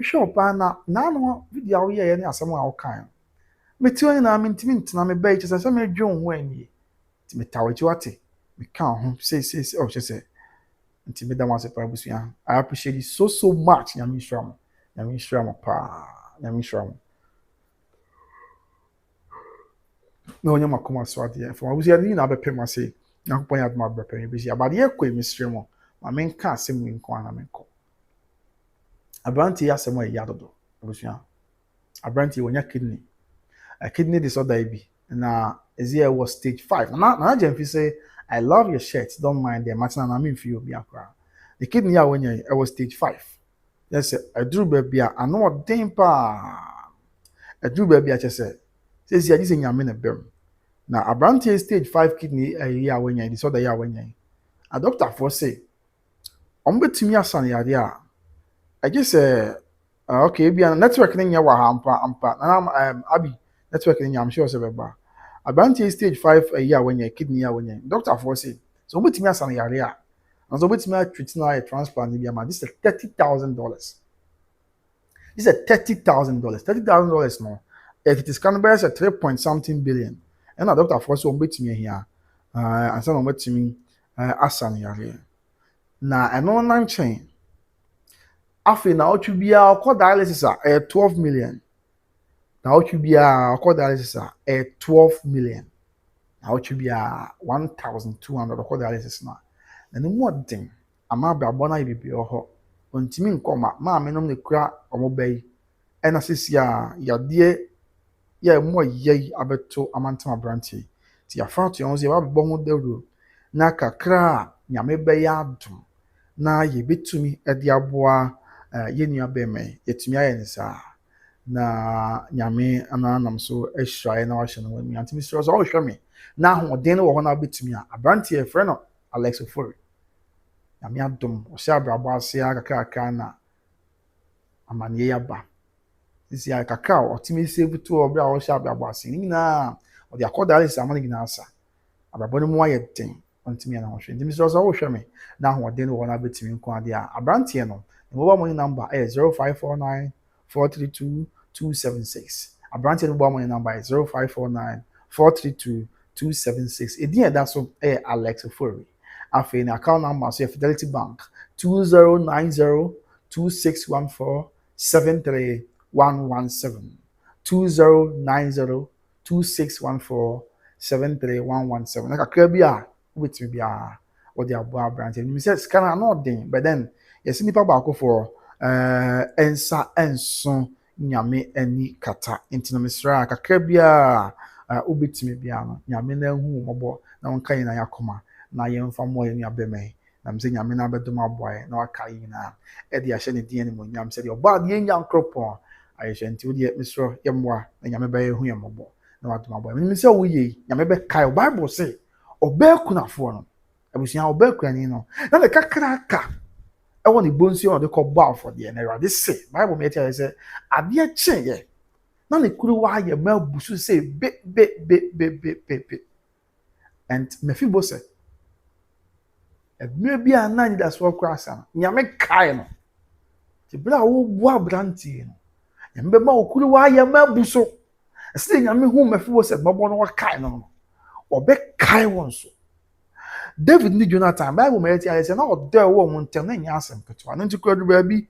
show pa na no video we ye ni asem a wo kan me ti oni na me ntimi ntina me ba che say me dwon ho ani ti me tawachi wate me kan ho say oh she say ntimi da ma say pa busuya I appreciate you so much nyame shram pa nyame shram na onye makoma so ade for abusia ni na bepem ase na kopon ya dma bepem bi sia but ye kɔ emisire mo ma menka asɛm wi nko ana menko abranti asɛm a yadodo abusia abranti wonya kidney a kidney disorder bi na ezia was stage 5 na Jemfi say I love your shirt don't mind them matina na me feel bi akra the kidney a wonya I was stage 5 yes aduru ba bia ano odin pa aduru ba bia chese sesi agi se nyame na bem na abranti stage 5 kidney a wonya disorder ya wonya a doctor for say ombetumi asan yare a agi se okay bia network ni nya wa ampa na abi network ni nya am sure say beba abranti stage 5 a wonya kidney a wonya doctor for say so ombetumi asan yare a and so ombetumi a treat na a transplant bi ama this is $30,000. This is $30,000. $30,000 no. If it is cannabis at 3 point something billion. And a doctor for so betting here. And some betting asan yare. Na eno nan chain. Afi na otu bia okọ dialysis a 12 million. Na otu bia okọ dialysis a 12 million. Na otu bia 1,200 okọ dialysis na. Na no more thing. Ama brabo na bibi oho. Ontimi nkoma ma menom ne kura omobai ena sisi a yade ya mo yei abeto amantam abranti ti afa to yon ze ba bɔ ho dawro na kakra nyame bɛyɛ adom na ye betumi de aboa ye nua bɛmɛ yetumi ayɛ nsa na nyame ananam so ahyiae na wahye no wani antimi so so hwɛ me na ahoden no wɔ hɔ na betumi a abranti e frɛ no Alex Ofori nyame adom o sha brabo ase kakra na amane yaba sisi ya kakra otimi save to obra o sha brabo ase ni na o de akoda ase amane gina asa abrabo no mu aye den ontimi na ho hwe ndimi so so wo hwe me na ahoden wo na betimi nko ade a abrantie no mobile money number is 0549 432 276 abrantie no mobile money number is 0549 432 276 edin da so Alex Ofori afi na account number so Fidelity Bank 209026147317 209026147317 na kakra bi a obetimi bia o de aboa branch ni say scanner no den but then yes nipa ba ko for ensa enso nyame ani kata intino misra kakra bi a obetimi bia no nyame na hu mobo na won kan na yakoma na yemfa mo ye nua bemɛ na mse nyame na bedom aboae na waka yi na e de ahye ne din ne mo nyam se de oba de nya nkropon ayehye nti wo de misro yemwa na nyame bɛyɛ hu yemobo na wadom aboae me se wo ye nyame bɛ kai bible say oba kunafo no abusia oba kunani no na de kakra ka e woni bonsi on de ko ba afọ de na Awurade se bible me tell say ade a chenye na ne kuru wa ye ma busu say be and Mephibosheth ebire bia na ni da so kwasa nyame kai no ti bra wo bu abranti no nyame ma okuru wa ya ma buso ese nyame hu Mephibosheth babo no kai no obe kai won so David ni Jonathan bible me ti say na odo wo mu ntem na nya asem keto no nti kwadu ba bi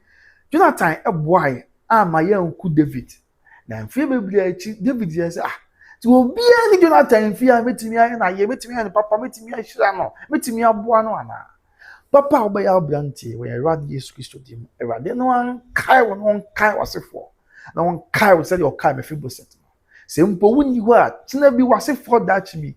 Jonathan eboae ama ya nku David na mfie bebiri achi David ya say ti obi ani Jonathan mfie a metimi aye na ye metimi ani papa metimi ahira no metimi aboa no ana papa obeya abranti we Awurade Yesu Kristo dim Awurade no an kai won kai wasefo na won kai wo say o kai Mephibosheth se mpo wuni ho a tina bi wasefo dachi bi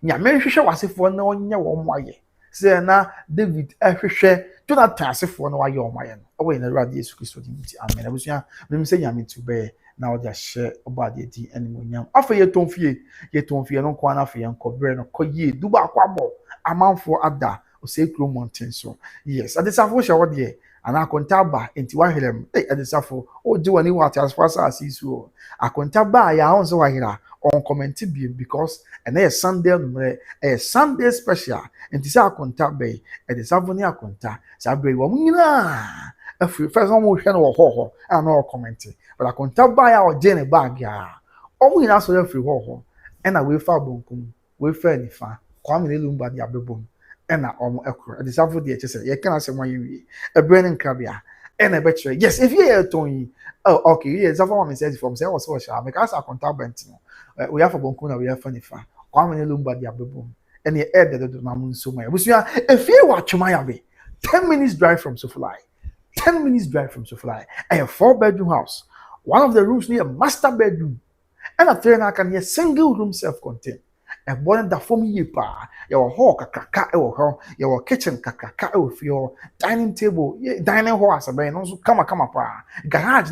nyame hwehwe wasefo na onye wo mo aye se na David hwehwe Jonathan asefo na waye o mo aye no owe na Awurade Yesu Kristo dim ti amen abusua mem se nyame tube na o dia hye obade di animonyam afa ye tonfie no kwa na afa ye nkobre no koye duba akwabo amanfo ada o se kro mountain so yes adesafo hye wo de ana akonta ba enti wahirem adesafo o di wani wa transfer asisu akonta ba ya ho so wahira on comment bi because and a Sunday numere a Sunday special enti sa akonta be adesafo ni akonta sa bre wo nyina afi first one mo hwe no ho ana o comment but akonta ba ya o je ne bag ya o mu nyina so afi ho na we fa bonkum we fa nifa kwa me lumba dia bebom ena omo ekro adisafo de eche se ye kana se mo yewi ebre ne nkrabia and a better. Yes, if you hear Tony, oh, okay, yes, I've always said from say, also, shall make us a contact. We have a bonkuna, we have funny fa. Kwame Lumba, the Ababum, and the air that the Mamun so my. If you watch my way, 10 minutes drive from Sofly, 10 minutes drive from Sofly, I have 4-bedroom house. One of the rooms near master bedroom, and a third I can hear single room self-contained. And one that for me, pa, your hawk, your kitchen, your dining table, dining horse, and also come, pa, garage,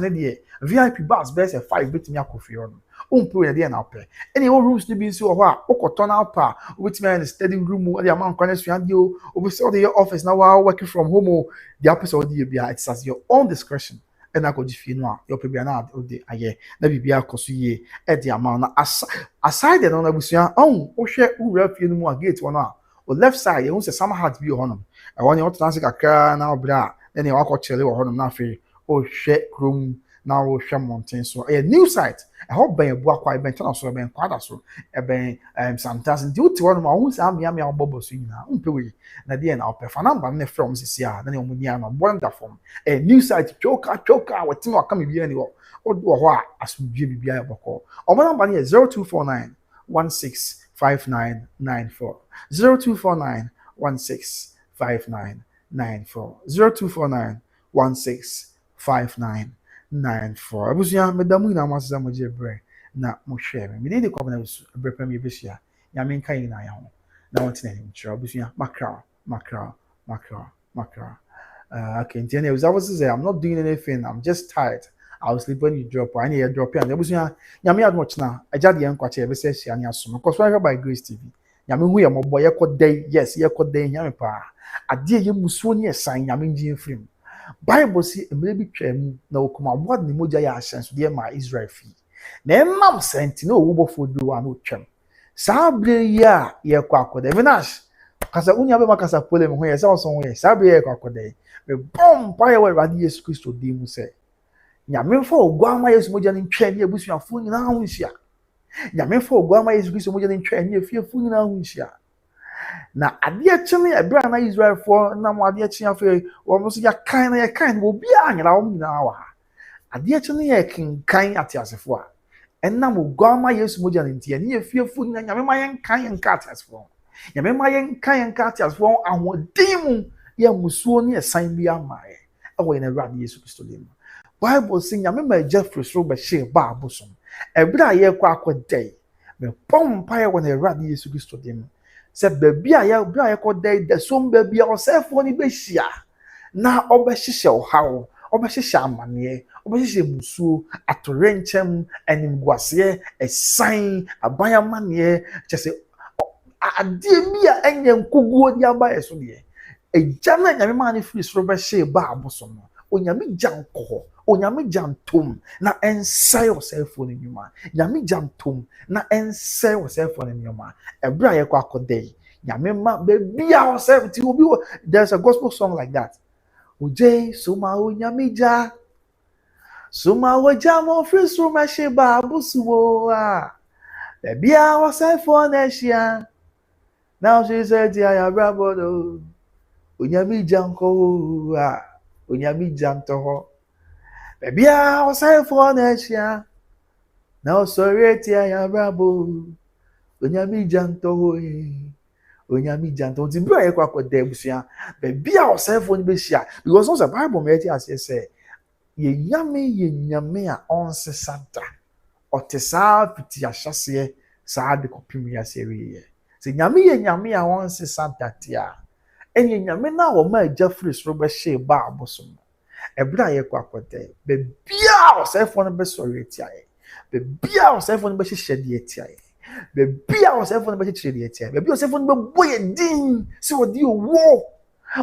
VIP bus, best a 5 bit me coffee on. Umpu ya na pe. Any rooms to be so wa, okoton out pa, which man is studying room, the amount connects you, over your office now while working from home, the episode it's as your own discretion. And I go if you know your baby na the aye na bibia Akosua e the amount aside the no abusua oh share who ref you no gate one o left side you say some heart bi honum e won you trans kakra na obra then you akọ chele wo honum na fe o share room na o share mountain so a new site e ho ban ebu akwa e ben tana so e ben kwada so e ben sometimes do ti one ma hu sa me obobo so nyina umpe we na dey na opefa number na from sisi a na ne omunia no wonderful a new site choka wetin wa come bi ani wo do ho a asubie bibia eboko omo number na 0249 165994 0249 165994 0249 165994 abusia medamu na amasesa mo jebre na mo share me dey come na bebre me besia ya me nkan na ya ho na won tina him chira abusia makra okay ntiene I was say I'm not doing anything, I'm just tired. I'll sleep when you drop and you drop and abusia ya me admoch na ajade yan kwache e be say sia ne aso because we by Grace TV ya me hu ye mo boy yekodai yes yekodai ya me pa ade ye musuo ne esan ya me ngin film Bible say emre bi twam na okuma bod ne moja ya ahyenso de ma Israel fi na emam senti na owubofo duro an otwam sabre ya ye kwakoda vinash kasa unya be makasa pole me ho ye sa so ho ye sabre ye kwakoda me bom pa ye wa Yesu Kristo di mu se nyame fo ogwama Yesu moja ne twam ye busuafo nyina ho nhia nyame fo ogwama Yesu Kristo moja ne twam ye fiefo nyina ho nhia na ade chene ebra na Israel for na mo ade chene afa wo mo so ya kan wo bia anyara wo nyina wa ade chene ye kinkan atiasefo a enna mo gwama Yesu moja ne ntia ne fiefo nyina nyame ma yen kan yen ka atiasefo nyame ma yen kan yen ka atiasefo ahodimu ye musuo ne esan bia mae ewo ina Awurade Yesu Kristo dem Bible sing nyame ma Jeffrey so be she ba abosom ebra ye kwa akodai me pompa ye wona Awurade Yesu Kristo dem se bebia ya bia ye kodai de som bebia osefo ni be hia na obehihye ohawo obehihye amane obehihye musuo atorenchem animguase esan abayamane chese ade bia enye nkuguo di aba eso de eja na nyame ma ne free so be hye ba abosom onyame janko onyame jantom na ensai osefo ni nyuma nyame jantom na ensai osefo ni nyuma ebra ye kwa kodai nyame ma bebia osefo ti obi there's a gospel song like that uje suma onyame ja suma waja mo free so ma sheba abusuwo a bebia osefo na hia now she said ya brabo onyame janko a onyame janto bebia osefo na hia now sorry tia ya brabo onyame janto onyame janto ti bra ye kwa koda ebusia bebia osefo ni be hia because on the Bible me tia say ye nyame a onsesada otesa fiti ahyase saa de kopim ya sewe se nyame ye nyame a onsesada tia enye nyame na wo ma Jeffrey so be hye ba abosom ebra ye kwa koda bebia osefo no be sorry tia ye bebia osefo no be hye de tia ye bebia osefo no be hye de tia bebia osefo no be boye din se odi owo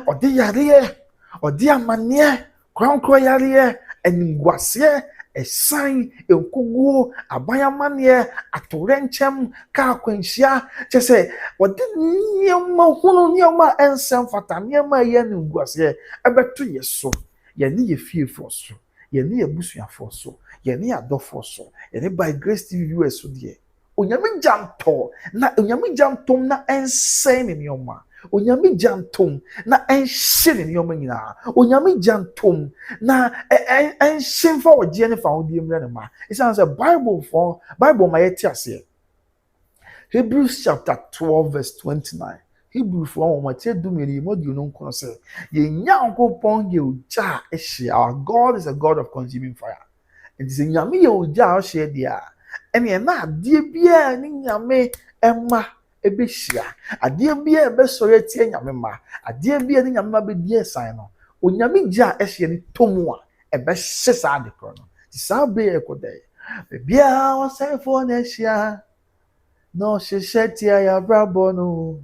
odi yare odi amane kronkro yare enguase esan enkuguo abayamane atorenchem ka kwanhia chese odi niema hunu niema ensem fata niema ye nenguase ebeto yeso ye ne ye fiefo so ye ne abusuafo so ye ne adofo so ye ne by Grace TV US so de onyame janto na onyame jantom na ensen ne niema onyame gyantom na enhye ne nneɛma nyinaa onyame gyantom na enhye mfa ɔgye ne fa wodie mmerɛ ne ma ɛsiane sɛ bible ma yɛte aseɛ Hebrews chapter 12 verse 29 Hebrews for one Matthew dumiri module no nkono sɛ Nyankopɔn yɛ ogya a ɛhye our God is a God of consuming fire and sɛ nyame yɛ ogya a ɔhye deɛ a ɛne na adeɛ biara ne nyame ɛma ɛbɛhyia adeɛ biara ɛbɛsɔre atie nyame ma adeɛ biara ne nyame ma bɛdi ɛsan no onyame gya a ɛhye ne tomu a ɛbɛhye saa de korɔ no ti saa bɛyɛ ɛkɔdɛ biara ɔsɛfoɔ na ɛhyia no hyehyɛ tia ya brabo no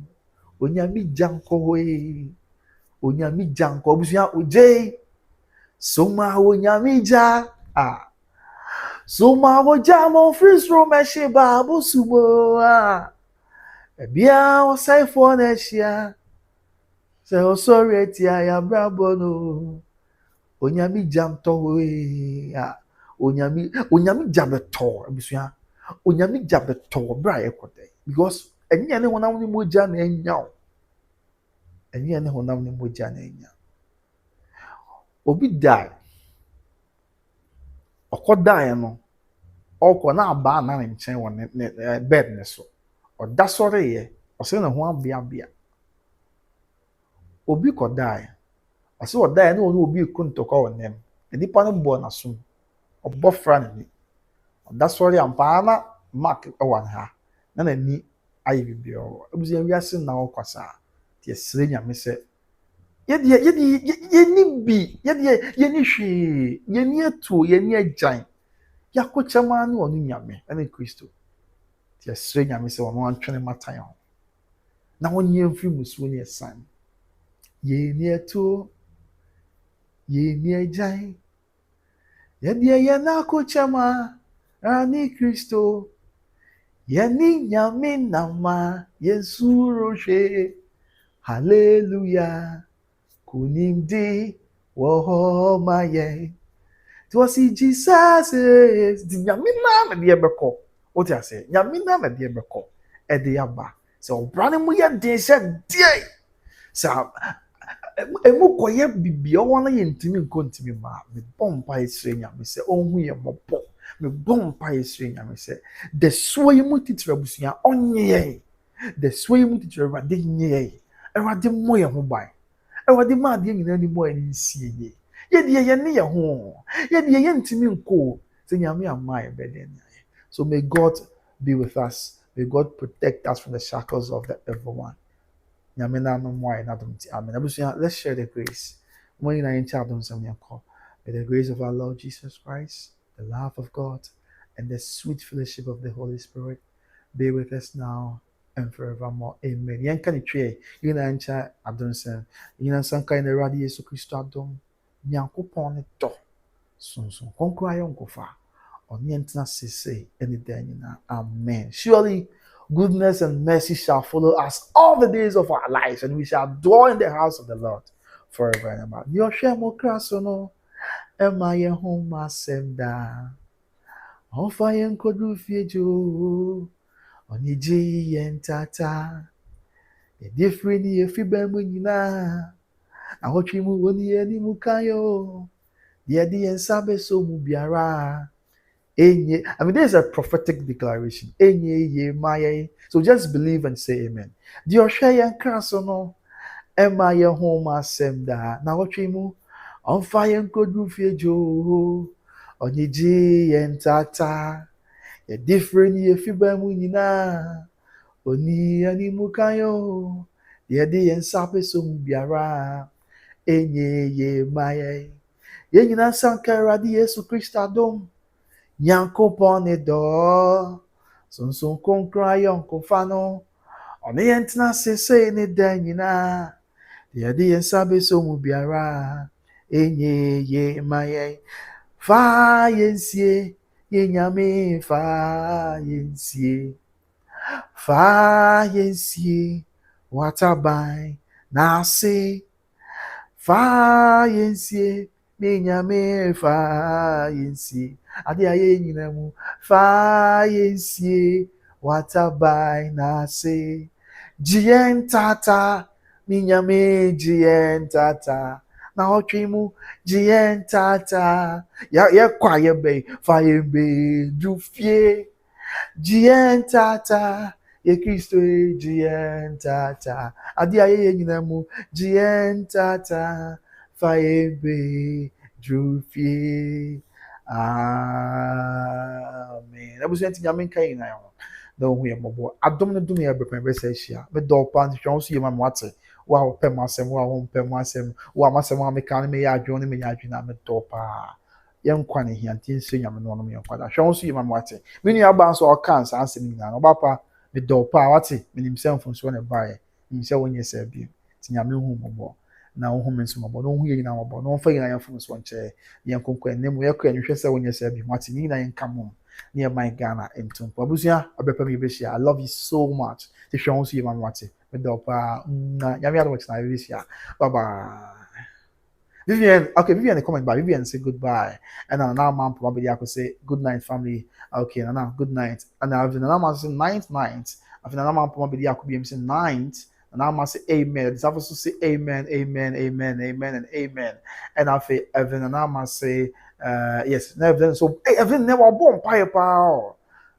onyame gyanko we onyame gyanko busua ojei soma onyame gya soma ojja mo free room ehye ba bosumo bia osai na ehia se osori tia ya brabo no onyame gyanto we onyame gyabeto busua onyame gyabeto bra ekode because enye ne honam ne mogya na enya enye ne honam ne mogya na enya obi die okodae no okọ na aba na ne nkyɛn wɔ ne bed ne so ɔda sɔre yɛ ɔsɛ ne ho abia obi kɔdae ɔsɛ ɔdae na ɔno obi kuntɔkɔ wɔ nem nipa no bɔ na so ɔbɔ fra ne ni ɔda sɔre ampa na mark ɛwɔ ha na n'ani ayɛ bibia ɔwɔ ebusia wiase na ɔkwasa te esre nyame sɛ yɛni bi yɛni hwee yɛni etuo yɛni agyan yakokyɛma ne ɔno nyame ɛne kristo te esre nyame sɛ ɔno antwene matan ho na wɔnyɛ mfiri musuo ne ɛsan yɛni etuo yɛni agyan yɛna akokyɛma ani kristo yɛni nyame nama yɛnsuro hwee hallelujah kunimdi wo ma ye to see Jesus di nyame na me de bɛkɔ o ti ase nyame na me de bɛkɔ e de aba sɛ ɔbra ne mu yɛ den sɛ die sɛ emu kɔyɛ bibia wɔn yɛ ntimi nkontimi ma me bompa esre nyame sɛ ɔnhu yɛ mɔbɔ me bompa esre nyame sɛ de so yi mu titira busua ɔnyɛ de so yi mu titira ba de nyɛ ɛwade mo yɛ ho ban ɛwade ma de nyina ni mo ani nsie ye yɛde yɛne yɛ ho yɛde yɛ ntimi nko sɛ nyame ama yɛ bɛde nyɛ so may God be with us may God protect us from the shackles of the evil one nyame na no mo ayɛ na dom ti amen abusua let's share the grace mo nyina yɛn kyɛ adom sɛm yɛnkɔ may the grace of our Lord Jesus Christ the love of God and the sweet fellowship of the Holy Spirit be with us now and forevermore. Amen. Yan kan itwe yina ncha adonsen yina sanka ina radi Yesu Kristo adom Nyankopon ne to sonson konkra yonkofa oni entina sese any day nyina amen. Surely goodness and mercy shall follow us all the days of our lives and we shall dwell in the house of the Lord forever and ever. Yo shemo kraso no ema ye homa semda ofa yen kodu fiejo oniji yentata edifri ni efiba mu nyina ahotwi mu woni ani mu kayo ye di ensabe so mu biara enye I mean there's a prophetic declaration enye ye maye so just believe and say amen di ohwe yen kraso no ema ye homa semda na ahotwi mu onfa yen kodu fiejo oniji yentata edifri ni efiba mu nyina oni ani mu kayo ye di ensabe so mu biara enye ye maye ye nyina sankara di Yesu Kristo adom Nyankopon ne do sonson konkra yonkofa no oni entina sese ne da nyina ye di ensabe so mu biara enye ye maye fa yensie ye nyame fa yensie watabai na se fa yensie me nyame fa yensie ade aye nyina mu fa yensie watabai na se jien tata Minyame Giantata. Now Trimu Giantata. Ya quiet bay, fire bay, Jufie Giantata. Ye Christo Giantata. Adia ye nyinamu Giantata. Fire bay, Jufie. Amen. That was anything I mean, Kain now. Don't we, my boy? I don't do me a break, my say, but dog pants, you don't see my water. Wow, pay myself, wow, pay myself, wow, myself, I'm a can me, I join me, I join me, topa. Young Quani here, and tin say, I'm no me, I shall see my water. Many are bounce or cans, answer me now, papa, the dog pa, what's it? Mean himself from Swan and buy himself when you say, be, Tinyami home, now home and some, but no hearing our bon, no failing I am from Swan chair, young conquer, name we are crying, you say when you say, be Martinina and come home. Near my Ghana in Tumpo. Abusia, I love you so much. The show see you, man. What's it? But Yami, I watch now this year. Bye bye. Vivian, okay, Vivian, comment by Vivian say goodbye. And now, mom, probably I could say good night, family. Okay, and now good night. And now, another man say night. After another man, probably I could be saying night. And now, I say amen. This also say amen, and amen. And after Evan, and now, I say, yes, never. So, Evan never bomb pie power.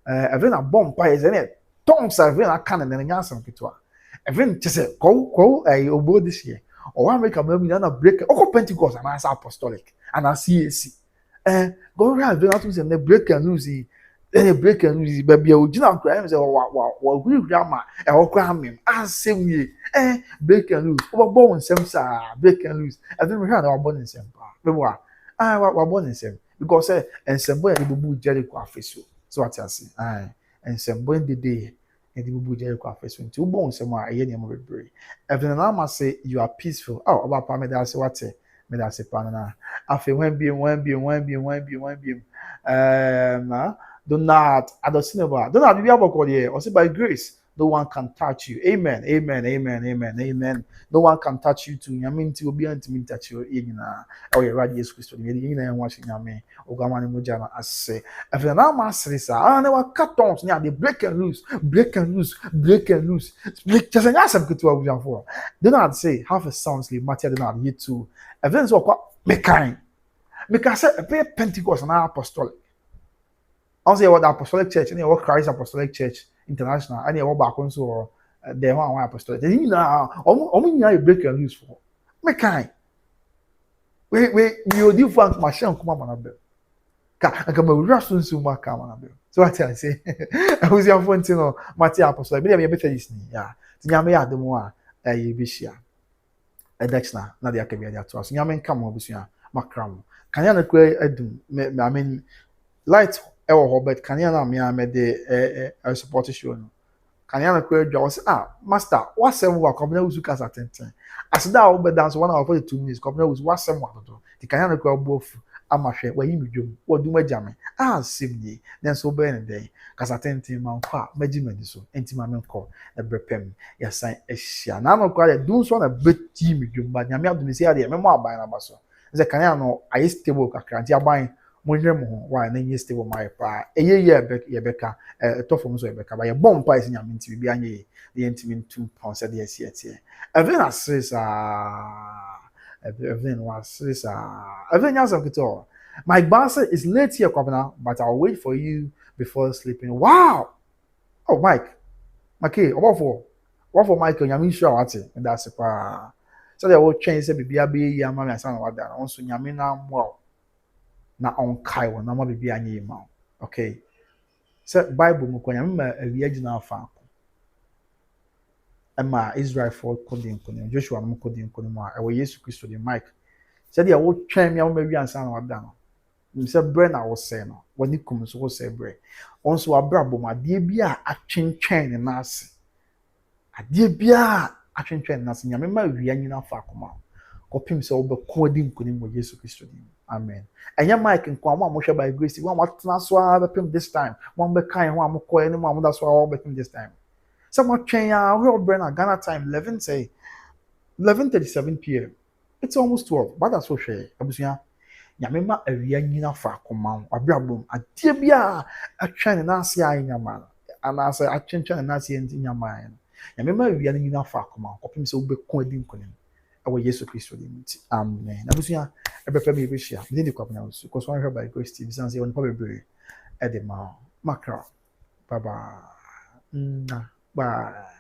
Evan a bomb pie, isn't it? Tongues, Evan, I can't, and then answer to Evan just say, go, obo this year. Or one make a maybe a break. Oh, Pentecost and I apostolic and I CAC. Go around the break and lose. Then break and lose. Baby, you know, crime say, wow, we grandma, and all cram him. I say, break and lose. Over born some break and lose. I think we had our born in some. But I were born in some because and some boy the boo Jericho face. So what I say, and some boy the day. And the Bubu Jericho first went to bone somewhere. I hear them very. Even now, must say you are peaceful. Oh, about Pamela, that's what me that's a panana. After when be. Do not, I don't see about. Do not be able to here. Or say by grace, no one can touch you. Amen. No one can touch you too. I mean, to be intimate touch you in. Oh, you're right. Yes, Christ. You know, watching me. Ogamani Mujana, I say. If the now master is, I never cut on. Yeah, they break and loose. Just an answer to what we are for. Do not say half a sounds like Matthew. Do not you too. Events are quite mechanic. Because I pay Pentecost and apostolic. I say what the apostolic church and what Christ Apostolic Church International and what back on so they want apostolic. You know, only break and loose for mechanic. You do find machine come on a I come a rush to so much come on. So what I say, I was your phone to Matthew Apostolic. Maybe a better listening. Yeah, Yami had the more a Bishia. A Dexna, not the Academy to us. Yaman come over Bishia, Macram. Can you not I mean, light. But can you not made the support show? Can you not create jobs? Master, what's some work? Company who's cast attention. As that over dance 1 hour 42 minutes. Company who's what's some work to do. The can you not create both? I'm a share where you do. What do my jammy? Simply then so burn day. Cause attention, my car, measurement so. Intimate call a brepem. Yes, I shall now quite do so a bit team, but Yamia to say, I am more buying a basso. The can you know I stable a buying. Why then stable my pa a year back Rebecca a tough so Rebecca by a bomb pies in your mint to be the intimate 2 pounds at the SCT. Even says everything was everything else of it all. My boss is late here, Governor, but I'll wait for you before sleeping. Wow! Oh, Mike, okay, what for Michael? I'm sure what's it, and that's a pa. So they will change the baby, young man, and son of that. Also, Yamina, wow. Na on Kaiwa, na ma bibi anye ma. Okay. So Bible mu kwanya me awie gina afa. Ema Israel for kodin konim, Joshua mu kodin konim a ewo Yesu Kristo de Mike. Said ya wo twen me ma wi ansa na wada no. Me say bre na wo say no. Wani kum so wo say bre. Onso abrabo ma de bia atwentwen ne na ase. Ade bia atwentwen na ase nyame ma wi anye na afa akoma. Kopim se wo be kodin konim wo Yesu Kristo de. Amen. And your mic and come on, Moshe by grace. One what that's why I him this time. One be kind, one more coin, one that's why I'll be him this time. Someone change our Brenna Ghana time 11:37 p.m. It's almost 12, but that's what she. Abusia. Yamema a reanina fa command, a brabum, a tibia, a China Nasia in your man. And I say, I change and Nasia in your mind. nyame ma bibia no nyina fa akoma kopim sɛ wobɛko adi nkonim ɛwɔ yesu kristo de muti amen abusua ɛbɛpɛ me bɛhyia mede ne kwapena wo so kɔ so ahwɛ by grace tv sanse wɔn pa bebree ɛde ma makra bye bye. Bye.